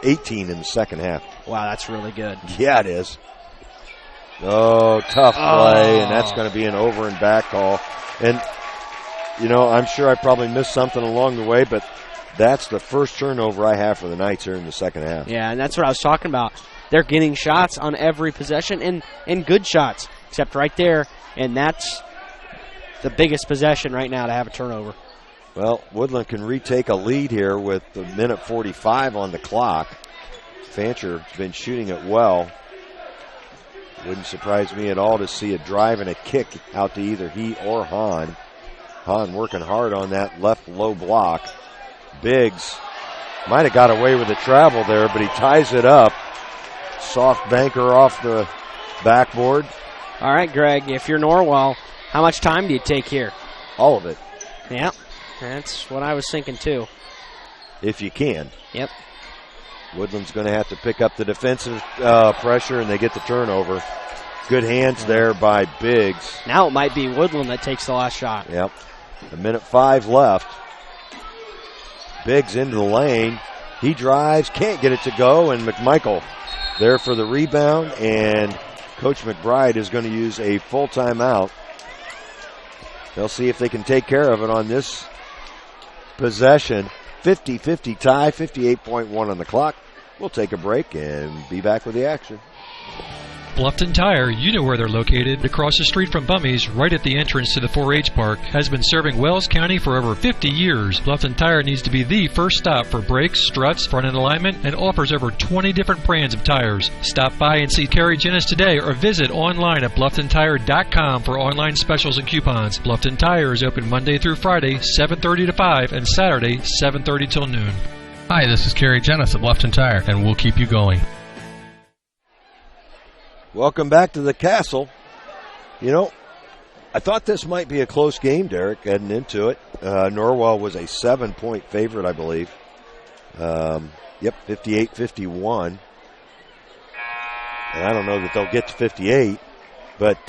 18 in the second half. Wow, that's really good. Yeah, it is. Oh, tough play, and that's going to be an over and back call. And, you know, I'm sure I probably missed something along the way, but that's the first turnover I have for the Knights here in the second half. Yeah, and that's what I was talking about. They're getting shots on every possession, and good shots, except right there, and that's the biggest possession right now to have a turnover. Well, Woodland can retake a lead here with the minute 45 on the clock. Fancher's been shooting it well. Wouldn't surprise me at all to see a drive and a kick out to either he or Hahn. Hahn working hard on that left low block. Biggs might have got away with the travel there, but he ties it up. Soft banker off the backboard. All right, Greg, if you're Norwell, how much time do you take here? All of it. Yeah, that's what I was thinking too. If you can. Yep. Woodland's going to have to pick up the defensive pressure, and they get the turnover. Good hands there by Biggs. Now it might be Woodland that takes the last shot. Yep. A minute 5 left. Biggs into the lane. He drives, can't get it to go, and McMichael there for the rebound, and Coach McBride is going to use a full timeout. They'll see if they can take care of it on this possession. 50-50 tie, 58.1 on the clock. We'll take a break and be back with the action. Bluffton Tire, you know where they're located. Across the street from Bummy's, right at the entrance to the 4-H park, has been serving Wells County for over 50 years. Bluffton Tire needs to be the first stop for brakes, struts, front-end alignment, and offers over 20 different brands of tires. Stop by and see Kerry Jennis today or visit online at BlufftonTire.com for online specials and coupons. Bluffton Tire is open Monday through Friday, 7:30 to 5, and Saturday, 7:30 till noon. Hi, this is Kerry Jennis at Bluffton Tire, and we'll keep you going. Welcome back to the Castle. You know, I thought this might be a close game, Derek, heading into it. Norwell was a 7-point favorite, I believe. 58-51. And I don't know that they'll get to 58, but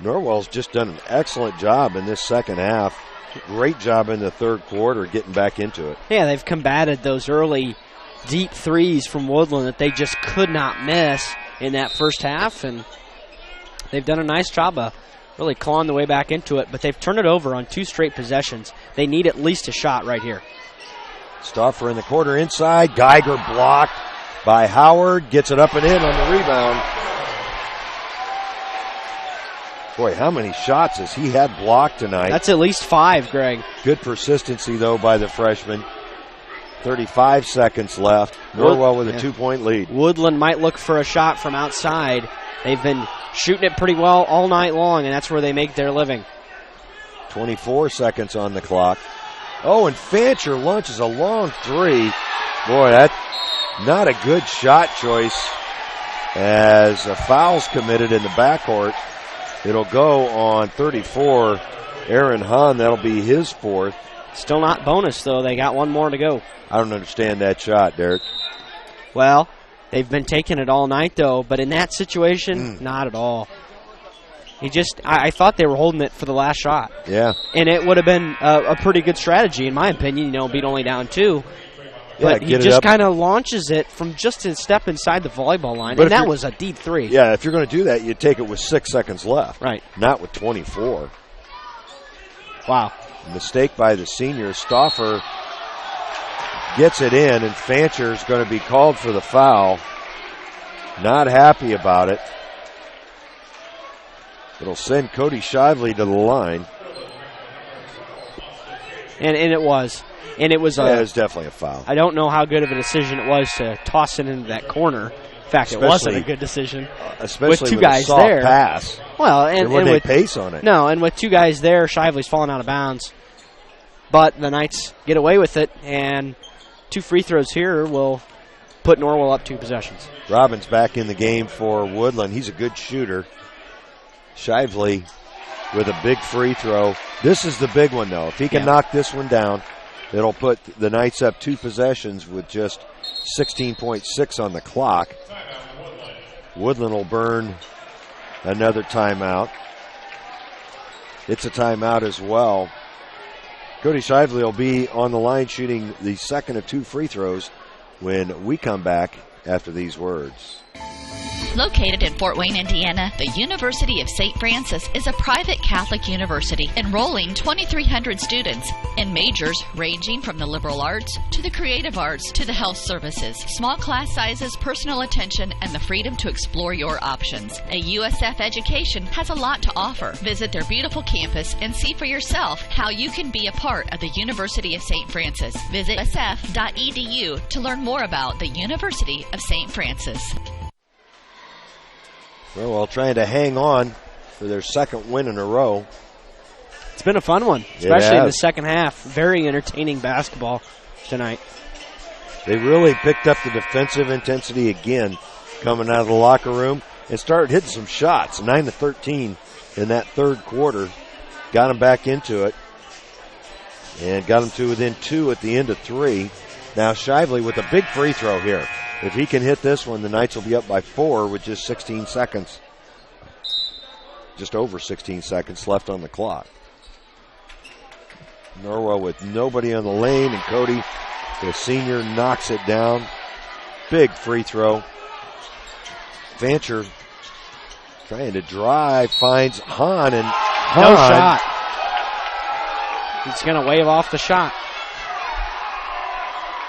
Norwell's just done an excellent job in this second half. Great job in the third quarter getting back into it. Yeah, they've combated those early deep threes from Woodland that they just could not miss in that first half, and they've done a nice job of really clawing the way back into it, but they've turned it over on 2 straight possessions. They need at least a shot right here. Stauffer in the corner inside. Geiger blocked by Howard. Gets it up and in on the rebound. Boy, how many shots has he had blocked tonight? That's at least 5, Greg. Good persistency, though, by the freshman. 35 seconds left. Norwell with a 2-point lead. Woodlan might look for a shot from outside. They've been shooting it pretty well all night long, and that's where they make their living. 24 seconds on the clock. Oh, and Fancher launches a long three. Boy, that's not a good shot choice as a foul's committed in the backcourt. It'll go on 34. Aaron Hahn, that'll be his 4th. Still not bonus, though. They got one more to go. I don't understand that shot, Derek. Well, they've been taking it all night, though, but in that situation, not at all. I thought they were holding it for the last shot. Yeah. And it would have been a pretty good strategy, in my opinion, being only down 2. But he just kind of launches it from just a step inside the volleyball line, and that was a deep 3. Yeah, if you're going to do that, you take it with 6 seconds left. Right. Not with 24. Wow. Mistake by the senior. Stauffer gets it in, and Fancher's going to be called for the foul. Not happy about it. It'll send Cody Shively to the line. And it was. And it was it was definitely a foul. I don't know how good of a decision it was to toss it into that corner. In fact, it wasn't a good decision. Especially with 2 with guys a soft there. pass. Well, and with pace on it. No, and with 2 guys there, Shively's falling out of bounds. But the Knights get away with it, and 2 free throws here will put Norwell up 2 possessions. Robbins back in the game for Woodlan. He's a good shooter. Shively with a big free throw. This is the big one, though. If he can knock this one down, it'll put the Knights up 2 possessions with just 16.6 on the clock. Woodlan will burn another timeout. It's a timeout as well. Cody Shively will be on the line shooting the second of 2 free throws when we come back after these words. Located in Fort Wayne, Indiana, the University of St. Francis is a private Catholic university enrolling 2,300 students in majors ranging from the liberal arts to the creative arts to the health services. Small class sizes, personal attention, and the freedom to explore your options. A USF education has a lot to offer. Visit their beautiful campus and see for yourself how you can be a part of the University of St. Francis. Visit usf.edu to learn more about the University of St. Francis. Norwell trying to hang on for their second win in a row. It's been a fun one, especially in the second half. Very entertaining basketball tonight. They really picked up the defensive intensity again coming out of the locker room and started hitting some shots. 9-13 in that third quarter. Got them back into it and got them to within 2 at the end of 3. Now Shively with a big free throw here. If he can hit this one, the Knights will be up by 4 with just 16 seconds. Just over 16 seconds left on the clock. Norwell with nobody on the lane, and Cody, the senior, knocks it down. Big free throw. Fancher trying to drive, finds Hahn, and no shot. He's going to wave off the shot.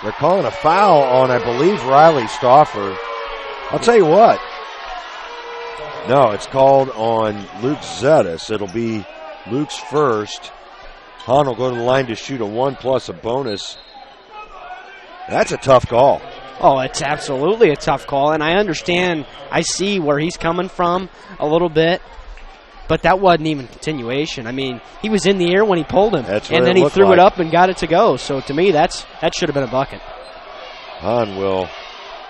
They're calling a foul on, I believe, Riley Stauffer. I'll tell you what. No, it's called on Luke Zettis. It'll be Luke's first. Hahn will go to the line to shoot a 1 plus a bonus. That's a tough call. Oh, it's absolutely a tough call, and I understand. I see where he's coming from a little bit, but that wasn't even continuation. I mean, he was in the air when he pulled him, and then he threw it up and got it to go. So to me, that should have been a bucket. Hahn will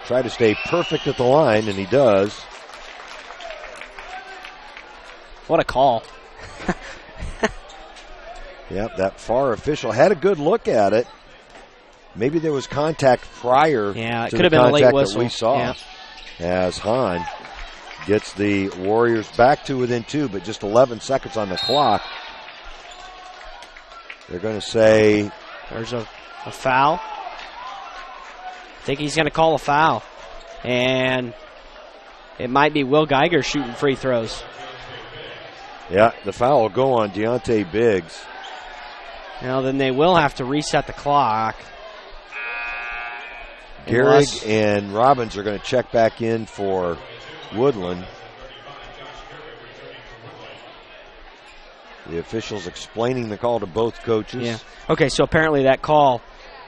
try to stay perfect at the line, and he does. What a call. Yep, that far official had a good look at it. Maybe there was contact prior it to could the have been a late contact whistle that we saw. As Hahn gets the Warriors back to within 2, but just 11 seconds on the clock. They're going to say... There's a foul. I think he's going to call a foul. And it might be Will Geiger shooting free throws. Yeah, the foul will go on Deontay Biggs. Now then they will have to reset the clock. Gehrig and Robbins are going to check back in for Woodlan. The officials explaining the call to both coaches. Yeah. Okay, so apparently that call,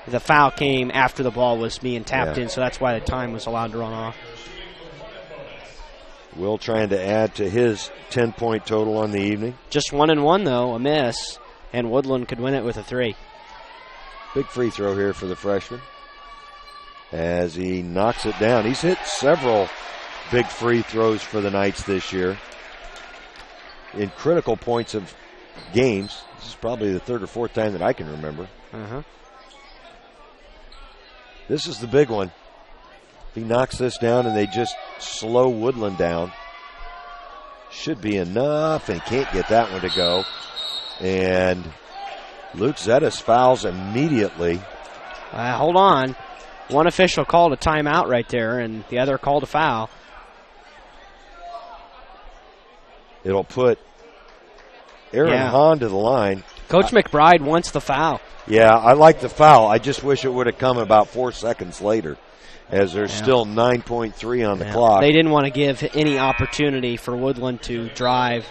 the foul came after the ball was being tapped in, so that's why the time was allowed to run off. Will trying to add to his 10-point total on the evening. Just 1-1, though, a miss, and Woodlan could win it with a 3. Big free throw here for the freshman as he knocks it down. He's hit several big free throws for the Knights this year in critical points of games. This is probably the third or fourth time that I can remember. This is the big one. If he knocks this down and they just slow Woodlan down, should be enough, and he can't get that one to go. And Luke Zettis fouls immediately. Hold on. One official called a timeout right there, and the other called a foul. It'll put Aaron Hahn to the line. Coach McBride wants the foul. Yeah, I like the foul. I just wish it would have come about 4 seconds later, as there's still 9.3 on the clock. They didn't want to give any opportunity for Woodlan to drive,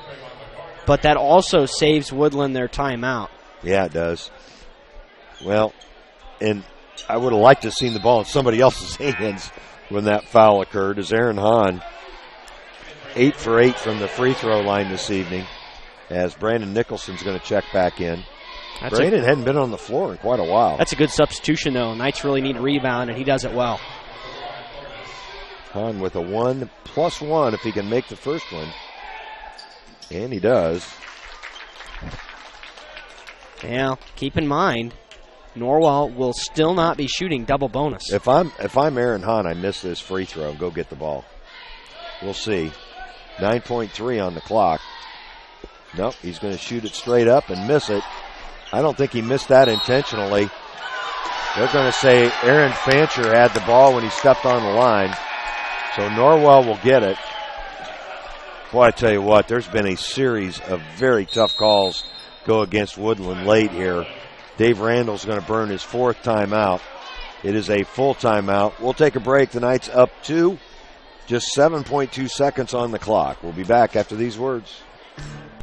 but that also saves Woodlan their timeout. Yeah, it does. Well, and I would have liked to have seen the ball in somebody else's hands when that foul occurred, as Aaron Hahn 8 for 8 from the free throw line this evening, as Brandon Nicholson's going to check back in. Brandon hadn't been on the floor in quite a while. That's a good substitution, though. Knights really need a rebound, and he does it well. Hahn with a 1+1 if he can make the first one. And he does. Yeah, keep in mind, Norwell will still not be shooting double bonus. If I'm Aaron Hahn, I miss this free throw and go get the ball. We'll see. 9.3 on the clock. Nope, he's going to shoot it straight up and miss it. I don't think he missed that intentionally. They're going to say Aaron Fancher had the ball when he stepped on the line. So Norwell will get it. Boy, I tell you what, there's been a series of very tough calls go against Woodlan late here. Dave Randall's going to burn his 4th timeout. It is a full timeout. We'll take a break. The Knights up 2. Just 7.2 seconds on the clock. We'll be back after these words.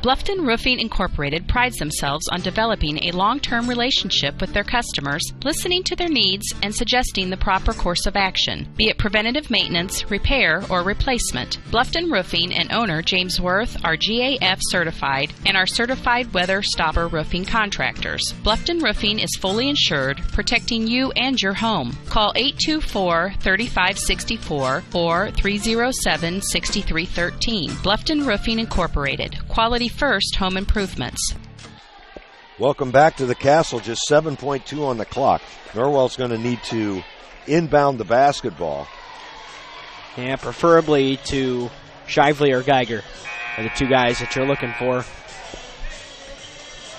Bluffton Roofing Incorporated prides themselves on developing a long-term relationship with their customers, listening to their needs and suggesting the proper course of action, be it preventative maintenance, repair, or replacement. Bluffton Roofing and owner James Worth are GAF certified and are certified weather stopper roofing contractors. Bluffton Roofing is fully insured, protecting you and your home. Call 824-3564 or 307-6313. Bluffton Roofing Incorporated. Quality first home improvements. Welcome back to the Castle. Just 7.2 on the clock. Norwell's going to need to inbound the basketball. Yeah, preferably to Shively or Geiger are the two guys that you're looking for.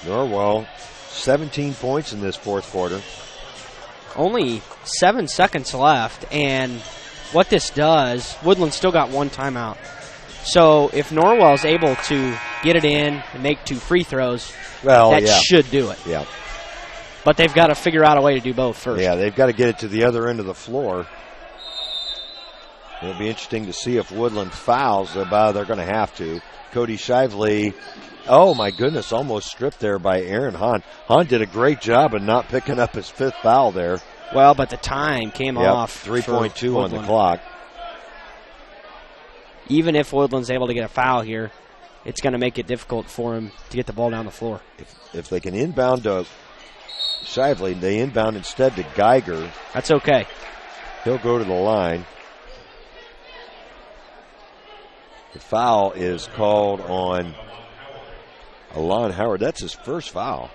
Norwell, 17 points in this 4th quarter. Only 7 seconds left, and what this does, Woodland still got 1 timeout. So if Norwell's able to get it in and make 2 free throws, that should do it. Yeah. But they've got to figure out a way to do both first. Yeah, they've got to get it to the other end of the floor. It'll be interesting to see if Woodland fouls. They're going to have to. Cody Shively, oh my goodness, almost stripped there by Aaron Hahn. Hahn did a great job of not picking up his 5th foul there. Well, but the time came off. 3.2 on the clock. Even if Woodland's able to get a foul here, it's going to make it difficult for him to get the ball down the floor. If they can inbound to Shively, they inbound instead to Geiger. That's okay. He'll go to the line. The foul is called on Alon Howard. That's his first foul.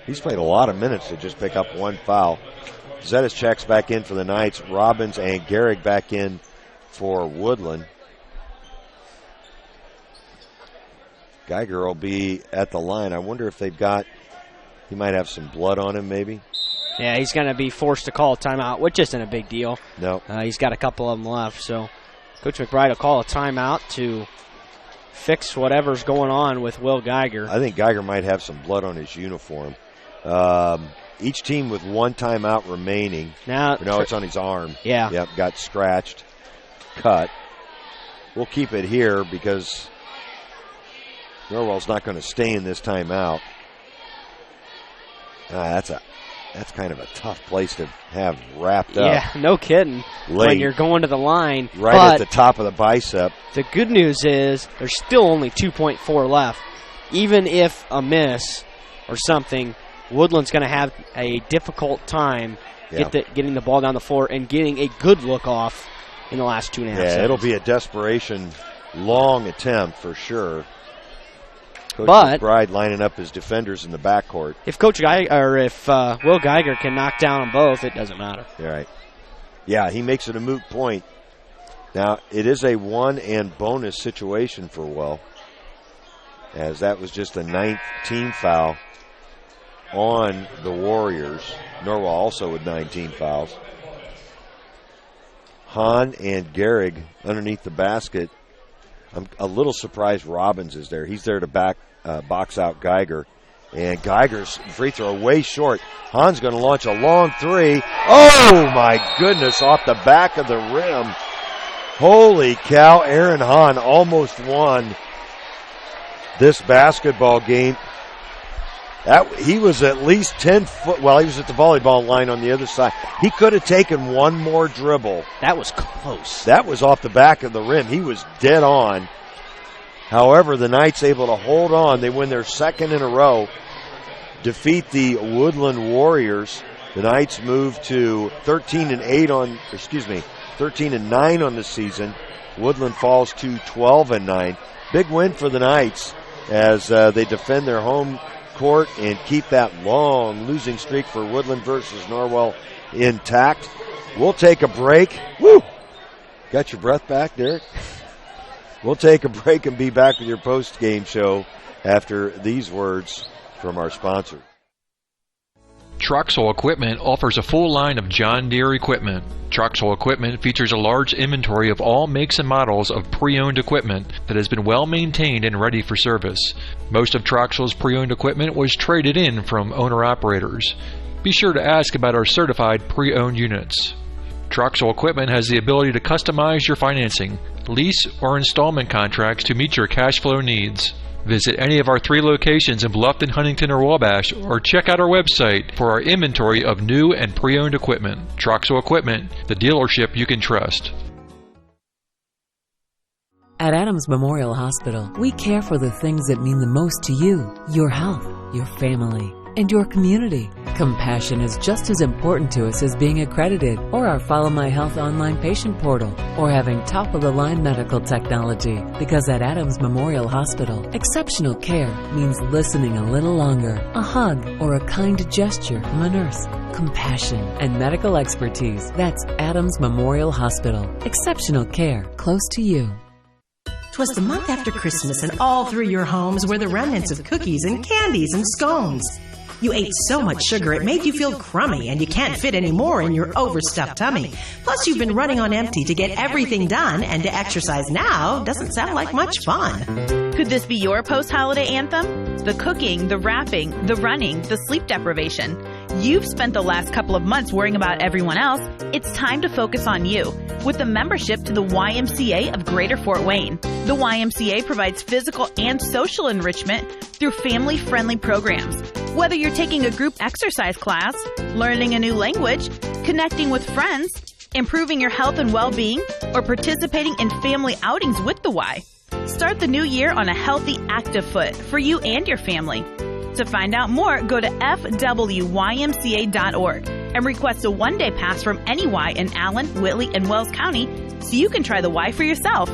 He's played a lot of minutes to just pick up 1 foul. Zettis checks back in for the Knights. Robbins and Gehrig back in for Woodlan. Geiger will be at the line. I wonder if they've got, he might have some blood on him maybe. Yeah, he's going to be forced to call a timeout, which isn't a big deal. No. He's got a couple of them left, so Coach McBride will call a timeout to fix whatever's going on with Will Geiger. I think Geiger might have some blood on his uniform. each team with one timeout remaining. Now, no, it's on his arm. Yeah. Yep, got scratched, cut. We'll keep it here because Norwell's not going to stay in this timeout. That's kind of a tough place to have wrapped up. Yeah, no kidding. Late. When you're going to the line. Right at the top of the bicep. The good news is there's still only 2.4 left. Even if a miss or something, Woodlan's going to have a difficult time getting the ball down the floor and getting a good look off in the last 2.5 seconds. Yeah, it'll be a desperation, long attempt for sure. Coach McBride lining up his defenders in the backcourt. If Will Geiger can knock down them both, it doesn't matter. Right. Yeah, he makes it a moot point. Now, it is a 1 and bonus situation for Will, as that was just a 9th team foul on the Warriors. Norwell also with 19 fouls. Hahn and Gehrig underneath the basket. I'm a little surprised Robbins is there. He's there to box out Geiger. And Geiger's free throw way short. Hahn's going to launch a long three. Oh, my goodness, off the back of the rim. Holy cow, Aaron Hahn almost won this basketball game. He was at least 10 foot. Well, he was at the volleyball line on the other side. He could have taken one more dribble. That was close. That was off the back of the rim. He was dead on. However, the Knights able to hold on. They win their second in a row, defeat the Woodlan Warriors. The Knights move to 13 and 9 on the season. Woodlan falls to 12 and 9. Big win for the Knights as they defend their home court and keep that long losing streak for Woodlan versus Norwell intact. We'll take a break. Woo! Got your breath back, Derek? We'll take a break and be back with your post-game show after these words from our sponsor. Troxel Equipment offers a full line of John Deere equipment. Troxel Equipment features a large inventory of all makes and models of pre-owned equipment that has been well maintained and ready for service. Most of Troxel's pre-owned equipment was traded in from owner-operators. Be sure to ask about our certified pre-owned units. Troxel Equipment has the ability to customize your financing, lease, or installment contracts to meet your cash flow needs. Visit any of our 3 locations in Bluffton, Huntington, or Wabash, or check out our website for our inventory of new and pre-owned equipment. Troxel Equipment, the dealership you can trust. At Adams Memorial Hospital, we care for the things that mean the most to you, your health, your family, and your community. Compassion is just as important to us as being accredited, or our Follow My Health online patient portal, or having top-of-the-line medical technology. Because at Adams Memorial Hospital, exceptional care means listening a little longer, a hug, or a kind gesture from a nurse. Compassion and medical expertise. That's Adams Memorial Hospital. Exceptional care close to you. 'Twas the month after Christmas, and all through your homes were the remnants of cookies and candies and scones. You ate so much sugar it made you feel crummy, and you can't fit any more in your overstuffed tummy. Plus, you've been running on empty to get everything done, and to exercise now doesn't sound like much fun. Could this be your post-holiday anthem? The cooking, the wrapping, the running, the sleep deprivation. You've spent the last couple of months worrying about everyone else. It's time to focus on you with a membership to the YMCA of Greater Fort Wayne. The YMCA provides physical and social enrichment through family-friendly programs. Whether you're taking a group exercise class, learning a new language, connecting with friends, improving your health and well-being, or participating in family outings with the Y. Start the new year on a healthy, active foot for you and your family. To find out more, go to fwymca.org and request a one-day pass from any Y in Allen, Whitley, and Wells County so you can try the Y for yourself.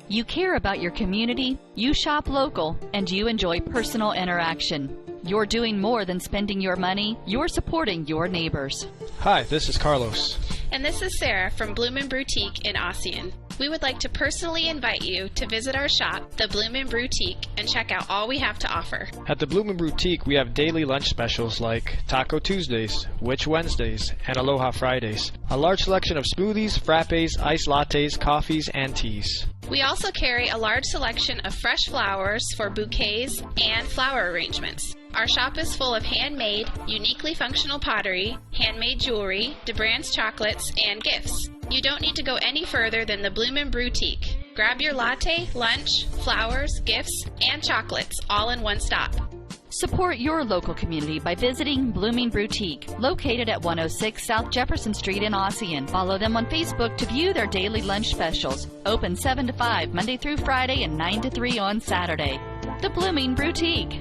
You care about your community, you shop local, and you enjoy personal interaction. You're doing more than spending your money, you're supporting your neighbors. Hi, this is Carlos. And this is Sarah from Bloomin' Boutique in Ossian. We would like to personally invite you to visit our shop, the Bloomin' Boutique, and check out all we have to offer. At the Bloomin' Boutique, we have daily lunch specials like Taco Tuesdays, Witch Wednesdays, and Aloha Fridays. A large selection of smoothies, frappes, iced lattes, coffees, and teas. We also carry a large selection of fresh flowers for bouquets and flower arrangements. Our shop is full of handmade, uniquely functional pottery, handmade jewelry, DeBrand's chocolates, and gifts. You don't need to go any further than the Bloomin' Boutique. Grab your latte, lunch, flowers, gifts, and chocolates all in one stop. Support your local community by visiting Blooming Boutique, located at 106 South Jefferson Street in Ossian. Follow them on Facebook to view their daily lunch specials. Open 7 to 5 Monday through Friday and 9 to 3 on Saturday. The Blooming Boutique.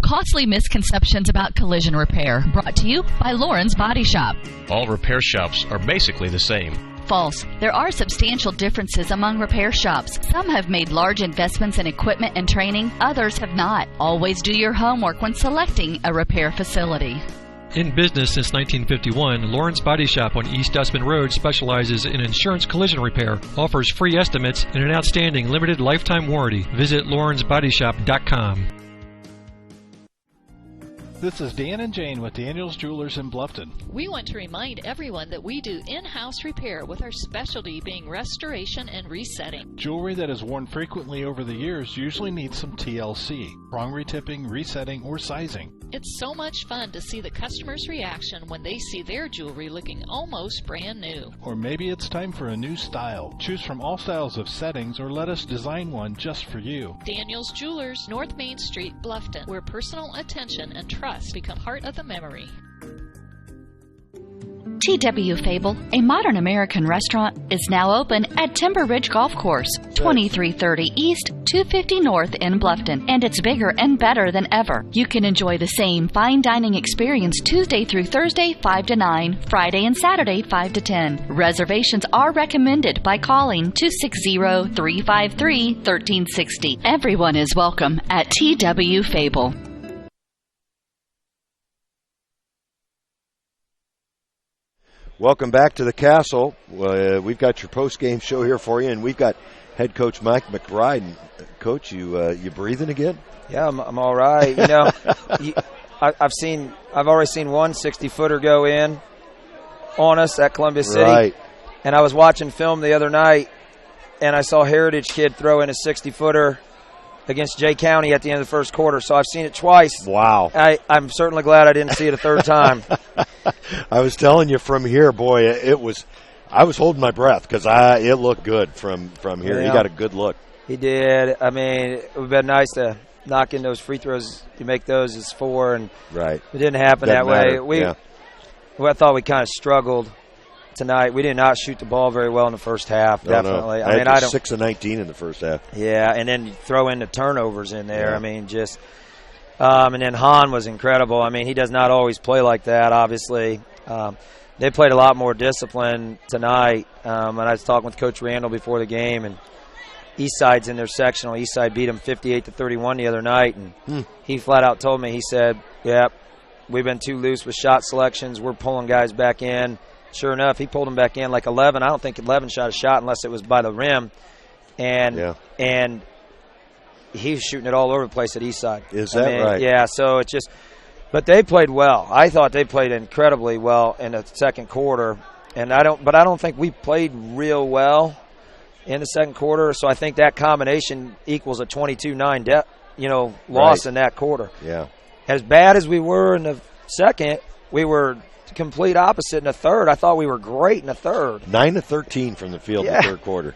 Costly misconceptions about collision repair, brought to you by Lauren's Body Shop. All repair shops are basically the same. False. There are substantial differences among repair shops. Some have made large investments in equipment and training, others have not. Always do your homework when selecting a repair facility. In business since 1951, Lauren's Body Shop on East Dustman Road specializes in insurance collision repair, offers free estimates, and an outstanding limited lifetime warranty. Visit lawrensbodyshop.com. This is Dan and Jane with Daniel's Jewelers in Bluffton. We want to remind everyone that we do in-house repair with our specialty being restoration and resetting. Jewelry that is worn frequently over the years usually needs some TLC, prong retipping, resetting, or sizing. It's so much fun to see the customer's reaction when they see their jewelry looking almost brand new. Or maybe it's time for a new style. Choose from all styles of settings or let us design one just for you. Daniel's Jewelers, North Main Street, Bluffton, where personal attention and trust become part of the memory. T.W. Fable, a modern American restaurant, is now open at Timber Ridge Golf Course, 2330 East, 250 North in Bluffton, and it's bigger and better than ever. You can enjoy the same fine dining experience Tuesday through Thursday, 5 to 9, Friday and Saturday, 5 to 10. Reservations are recommended by calling 260-353-1360. Everyone is welcome at T.W. Fable. Welcome back to the Castle. We've got your post-game show here for you, and we've got head coach Mike McBride. Coach, you breathing again? Yeah, I'm all right. You know, I've already seen one 60-footer go in on us at Columbia City. Right. And I was watching film the other night, and I saw Heritage kid throw in a 60-footer against Jay County at the end of the first quarter. So I've seen it twice. Wow. I'm certainly glad I didn't see it a third time. I was telling you from here, boy, I was holding my breath because it looked good from here. Yeah. He got a good look. He did. I mean, it would have been nice to knock in those free throws. You make those as 4, and right. It didn't happen Doesn't that way. matter. I thought we kind of struggled tonight. We did not shoot the ball very well in the first half. Definitely. No. I mean, I don't 6 of 19 in the first half. Yeah, and then you throw in the turnovers in there. Yeah. I mean, just and then Hahn was incredible. I mean, he does not always play like that. Obviously, they played a lot more discipline tonight. And I was talking with Coach Randall before the game, and Eastside's in their sectional. Eastside beat them 58-31 the other night, and he flat out told me, he said, "Yep, we've been too loose with shot selections. We're pulling guys back in." Sure enough, he pulled him back in like 11. I don't think 11 shot a shot unless it was by the rim. And he was shooting it all over the place at Eastside. Is that right? Yeah, so it's just – but they played well. I thought they played incredibly well in the second quarter. And I don't think we played real well in the second quarter. So I think that combination equals a 22-9 loss in that quarter. Yeah. As bad as we were in the second, we were – complete opposite in the third. I thought we were great in the third. 9 of 13 from the field in the third quarter.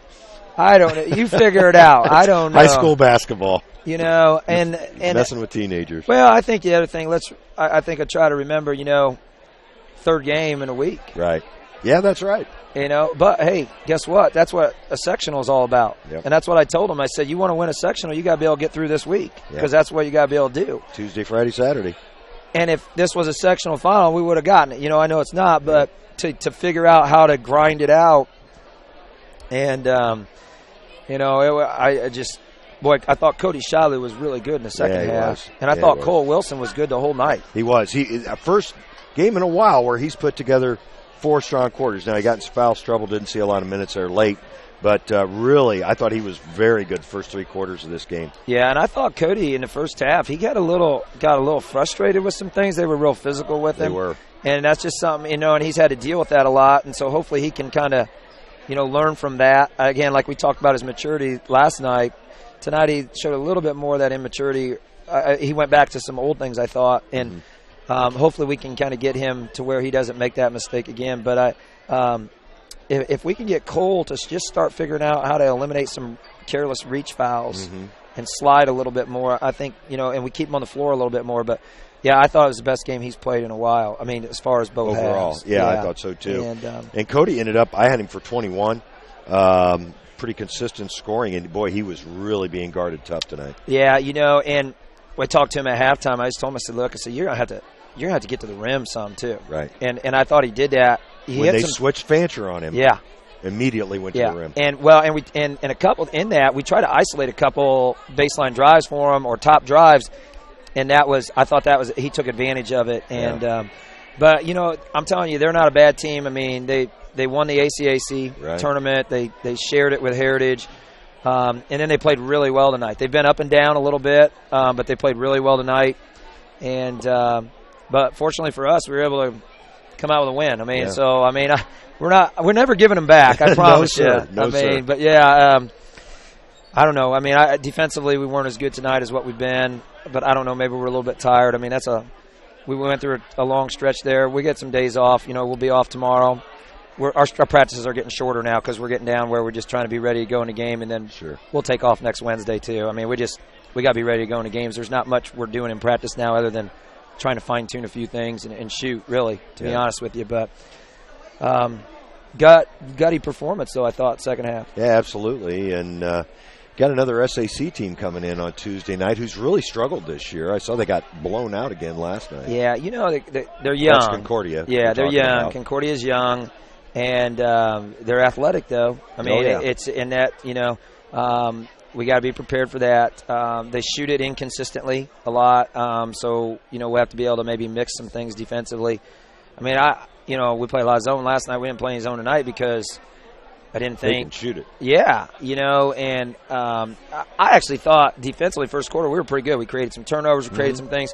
I don't know. You figure it out. I don't know. High school basketball. You know, and messing with teenagers. Well, I think the other thing, I think I try to remember, third game in a week. Right. Yeah, that's right. But hey, guess what? That's what a sectional is all about. Yep. And that's what I told them. I said, you want to win a sectional, you got to be able to get through this week because that's what you got to be able to do. Tuesday, Friday, Saturday. And if this was a sectional final, we would have gotten it. I know it's not, but to figure out how to grind it out. And, I thought Cody Shiley was really good in the second half. And I thought Cole Wilson was good the whole night. He was. First game in a while where he's put together 4 strong quarters. Now, he got in foul trouble, didn't see a lot of minutes there late. But really, I thought he was very good first 3 quarters of this game. Yeah, and I thought Cody in the first half, he got a little frustrated with some things. They were real physical with him. They were. And that's just something, and he's had to deal with that a lot. And so hopefully he can kind of, learn from that. Again, like we talked about his maturity last night, tonight he showed a little bit more of that immaturity he went back to some old things, I thought, and hopefully we can kind of get him to where he doesn't make that mistake again. But if we can get Cole to just start figuring out how to eliminate some careless reach fouls and slide a little bit more, I think, and we keep him on the floor a little bit more. But, yeah, I thought it was the best game he's played in a while. I mean, as far as both overall. halves. Yeah, I thought so too. And Cody ended up, I had him for 21. Pretty consistent scoring, and boy, he was really being guarded tough tonight. Yeah, and I talked to him at halftime. I just told him, I said, look, you're gonna have to get to the rim some too. Right. And I thought he did that. When they switched Fancher on him, yeah, immediately went to the rim. And a couple in that, we tried to isolate a couple baseline drives for him or top drives, and I thought he took advantage of it. And but I'm telling you, they're not a bad team. I mean, they won the ACAC tournament. They shared it with Heritage. And then they played really well tonight. They've been up and down a little bit, but they played really well tonight. And but fortunately for us, we were able to come out with a win. I mean, we're never giving them back. I promise you. No, sir. But yeah, I don't know. I mean, defensively we weren't as good tonight as what we've been. But I don't know. Maybe we're a little bit tired. I mean, we went through a long stretch there. We get some days off. We'll be off tomorrow. Our practices are getting shorter now because we're getting down where we're just trying to be ready to go into game, and then we'll take off next Wednesday too. I mean, we got to be ready to go into games. There's not much we're doing in practice now other than trying to fine-tune a few things and shoot, really, to be honest with you. But gutty performance, though, I thought, second half. Yeah, absolutely. And got another SAC team coming in on Tuesday night who's really struggled this year. I saw they got blown out again last night. Yeah, they're young. That's Concordia. Yeah, they're young. Concordia's young. And they're athletic, though. I mean, it's in that, we got to be prepared for that. They shoot it inconsistently a lot. So, we'll have to be able to maybe mix some things defensively. I mean, we played a lot of zone last night. We didn't play any zone tonight because I didn't think. They can shoot it. Yeah, and I actually thought defensively first quarter we were pretty good. We created some turnovers. We created some things.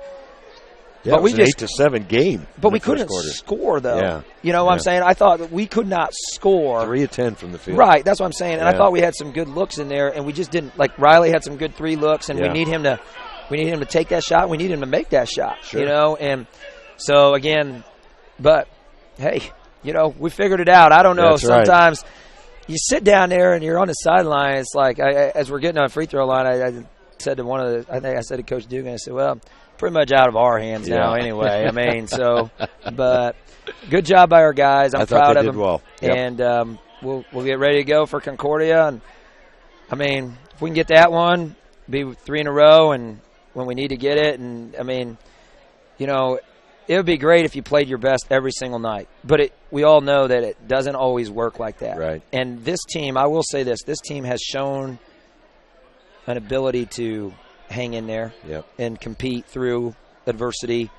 Yeah, but it was an 8-7 game. But we couldn't score, though. Yeah. You know what I'm saying? I thought that we could not score. 3 of 10 from the field. Right, that's what I'm saying. And I thought we had some good looks in there, and we just didn't. Like, Riley had some good 3 looks, and we need him to take that shot. We need him to make that shot, And so, again, but, hey, we figured it out. I don't know. That's sometimes you sit down there and you're on the sideline. It's like, as we're getting on a free throw line, I said to I said to Coach Dugan, I said, well, pretty much out of our hands now anyway. I mean, but good job by our guys. I'm proud of them. Well. Yep. And we'll get ready to go for Concordia. And, I mean, if we can get that one, be 3 in a row and when we need to get it. And, I mean, it would be great if you played your best every single night. But we all know that it doesn't always work like that. Right. And this team, I will say this team has shown an ability to hang in there and compete through adversity,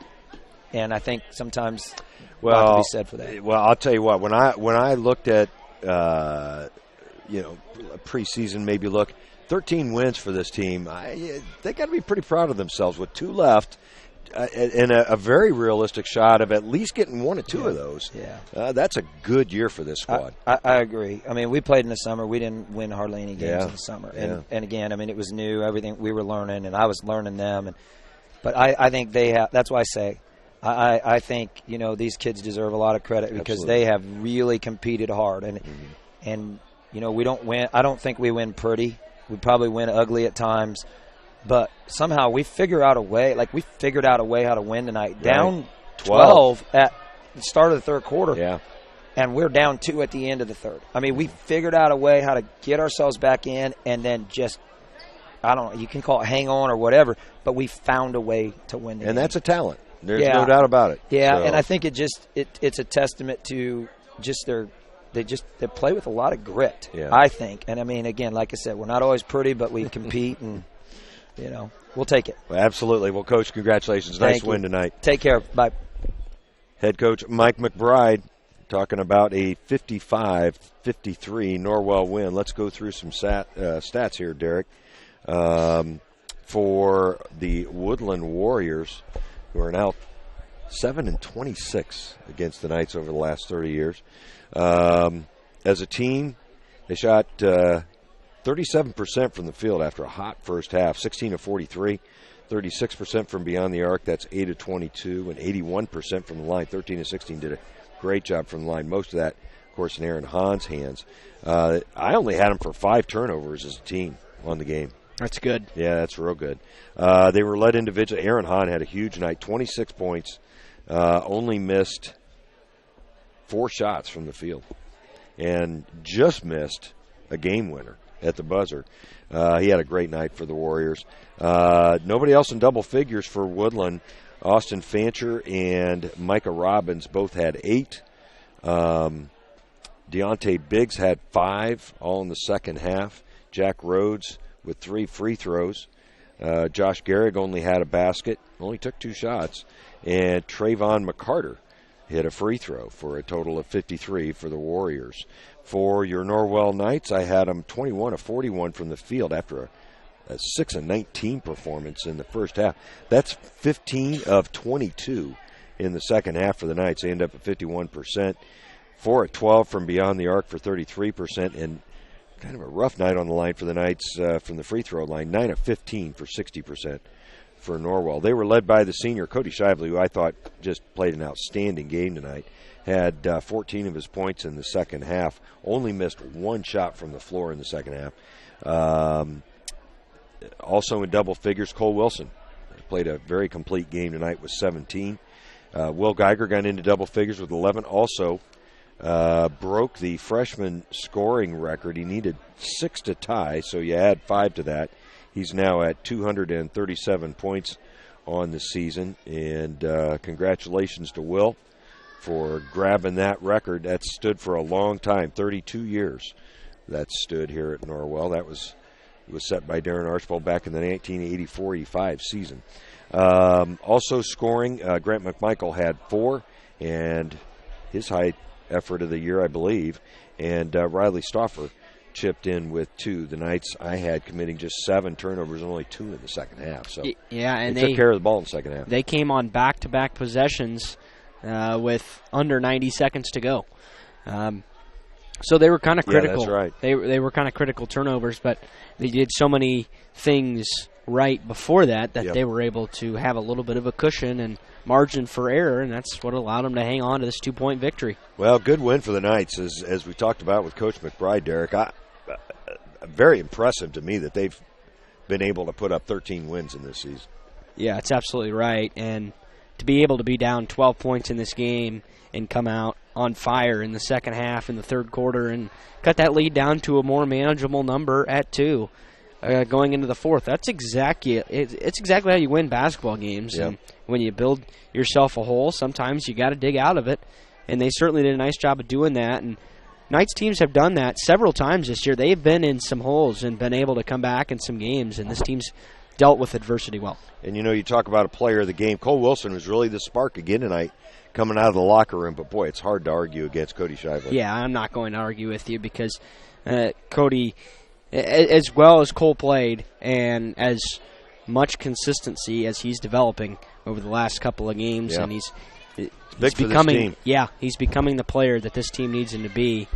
and I think sometimes a lot to be said for that. Well, I'll tell you what, when I looked at preseason, maybe look, 13 wins for this team, they got to be pretty proud of themselves with 2 left. And a very realistic shot of at least getting 1 or 2 of those. Yeah, that's a good year for this squad. I agree. I mean, we played in the summer. We didn't win hardly any games in the summer. And again, I mean, it was new. Everything we were learning, and I was learning them. But I think they have. That's why I say, I think these kids deserve a lot of credit because they have really competed hard. And we don't win. I don't think we win pretty. We probably win ugly at times. But somehow we figure out a way. Like, we figured out a way how to win tonight. Right. Down 12 at the start of the third quarter. Yeah. And we're down 2 at the end of the third. I mean, we figured out a way how to get ourselves back in and then just, I don't know, you can call it hang on or whatever, but we found a way to win the game. And that's a talent. There's no doubt about it. Yeah, and I think it's a testament to just they play with a lot of grit, I think. And, I mean, again, like I said, we're not always pretty, but we compete and – we'll take it. Well, absolutely. Well, Coach, congratulations. Nice win tonight. Take care. Bye. Head coach Mike McBride talking about a 55-53 Norwell win. Let's go through some stats here, Derek. For the Woodlan Warriors, who are now 7-26 against the Knights over the last 30 years. As a team, they shot 37% from the field after a hot first half, 16 of 43, 36% from beyond the arc. That's 8 of 22, and 81% from the line. 13 of 16 did a great job from the line. Most of that, of course, in Aaron Hahn's hands. I only had him for 5 turnovers as a team on the game. That's good. Yeah, that's real good. They were led individually. Aaron Hahn had a huge night, 26 points, only missed 4 shots from the field, and just missed a game winner at the buzzer. He had a great night for the Warriors. Nobody else in double figures for Woodlan. Austin Fancher and Micah Robbins both had 8. Deontay Biggs had 5, all in the second half. Jack Rhodes with 3 free throws. Josh Gehrig only had a basket, only took 2 shots. And Trayvon McCarter hit a free throw for a total of 53 for the Warriors. For your Norwell Knights, I had them 21 of 41 from the field after a 6 of 19 performance in the first half. That's 15 of 22 in the second half for the Knights. They end up at 51%. 4 of 12 from beyond the arc for 33%, and kind of a rough night on the line for the Knights from the free throw line. 9 of 15 for 60% for Norwell. They were led by the senior Cody Shively, who I thought just played an outstanding game tonight. Had 14 of his points in the second half. Only missed 1 shot from the floor in the second half. Also in double figures, Cole Wilson played a very complete game tonight with 17. Will Geiger got into double figures with 11. Also broke the freshman scoring record. He needed 6 to tie, so you add 5 to that. He's now at 237 points on the season, and congratulations to Will for grabbing that record. That stood for a long time, 32 years that stood here at Norwell. That was set by Darren Archibald back in the 1984-85 season. Also scoring, Grant McMichael had 4, and his high effort of the year, I believe, and Riley Stauffer chipped in with 2. The Knights I had committing just 7 turnovers and only 2 in the second half. So yeah, and they took care of the ball in the second half. They came on back-to-back possessions with under 90 seconds to go. So they were kind of critical. Yeah, that's right. They were kind of critical turnovers, but they did so many things right before that they were able to have a little bit of a cushion and margin for error, and that's what allowed them to hang on to this 2-point victory. Well, good win for the Knights, as we talked about with Coach McBride, Derek. Very impressive to me that they've been able to put up 13 wins in this season. Yeah, it's absolutely right, and to be able to be down 12 points in this game and come out on fire in the second half in the third quarter and cut that lead down to a more manageable number at 2 going into the fourth. It's exactly how you win basketball games. Yep. And when you build yourself a hole, sometimes you got to dig out of it, and they certainly did a nice job of doing that. And Knights teams have done that several times this year. They've been in some holes and been able to come back in some games, and this team's dealt with adversity well. And, you talk about a player of the game. Cole Wilson was really the spark again tonight coming out of the locker room. But, boy, it's hard to argue against Cody Shively. Yeah, I'm not going to argue with you because Cody, as well as Cole played and as much consistency as he's developing over the last couple of games, and he's becoming he's becoming the player that this team needs him to be.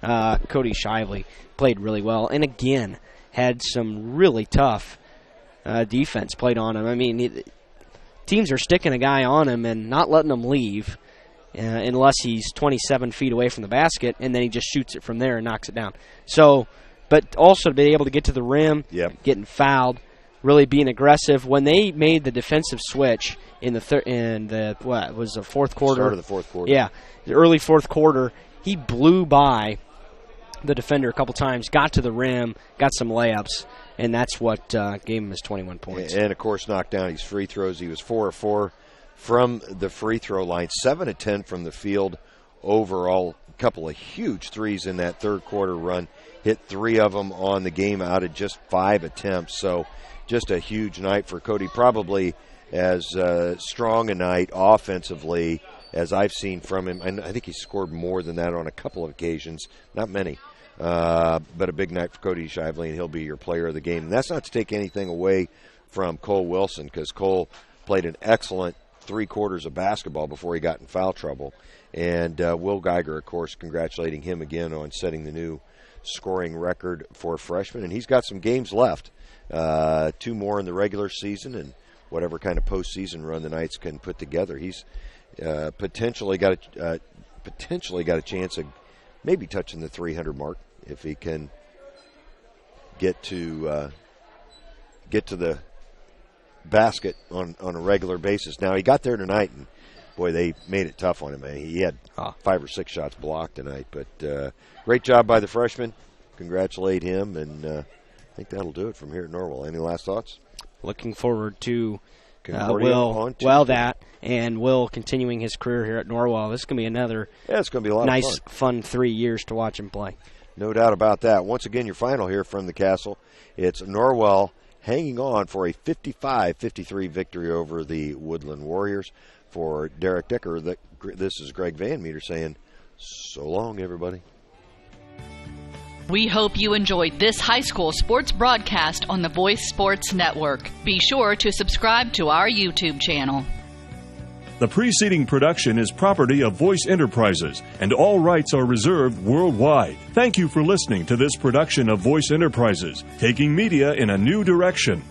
Cody Shively played really well, and again had some really tough defense played on him. I mean, teams are sticking a guy on him and not letting him leave unless he's 27 feet away from the basket, and then he just shoots it from there and knocks it down. So, but also to be able to get to the rim, getting fouled, really being aggressive. When they made the defensive switch in the fourth quarter? Start of the fourth quarter. Yeah, the early fourth quarter, he blew by the defender a couple times, got to the rim, got some layups, and that's what gave him his 21 points. And, of course, knocked down his free throws. He was 4 of 4 from the free throw line, 7 of 10 from the field overall. A couple of huge threes in that third quarter run. Hit 3 of them on the game out of just 5 attempts. So just a huge night for Cody. Probably as strong a night offensively as I've seen from him. And I think he scored more than that on a couple of occasions. Not many. But a big night for Cody Shively, and he'll be your player of the game. And that's not to take anything away from Cole Wilson, because Cole played an excellent 3 quarters of basketball before he got in foul trouble. And Will Geiger, of course, congratulating him again on setting the new scoring record for freshmen. And he's got some games left, 2 more in the regular season, and whatever kind of postseason run the Knights can put together. He's potentially got a chance of maybe touching the 300 mark if he can get to the basket on a regular basis. Now, he got there tonight, and boy, they made it tough on him. He had 5 or 6 shots blocked tonight, but great job by the freshman. Congratulate him, and I think that'll do it from here at Norwell. Any last thoughts? Looking forward to Will continuing his career here at Norwell. This is going to be another it's going to be a lot nice, of fun 3 years to watch him play. No doubt about that. Once again, your final here from the Castle. It's Norwell hanging on for a 55-53 victory over the Woodlan Warriors. For Derek Decker, this is Greg Van Meter saying, so long, everybody. We hope you enjoyed this high school sports broadcast on the Voice Sports Network. Be sure to subscribe to our YouTube channel. The preceding production is property of Voice Enterprises, and all rights are reserved worldwide. Thank you for listening to this production of Voice Enterprises, taking media in a new direction.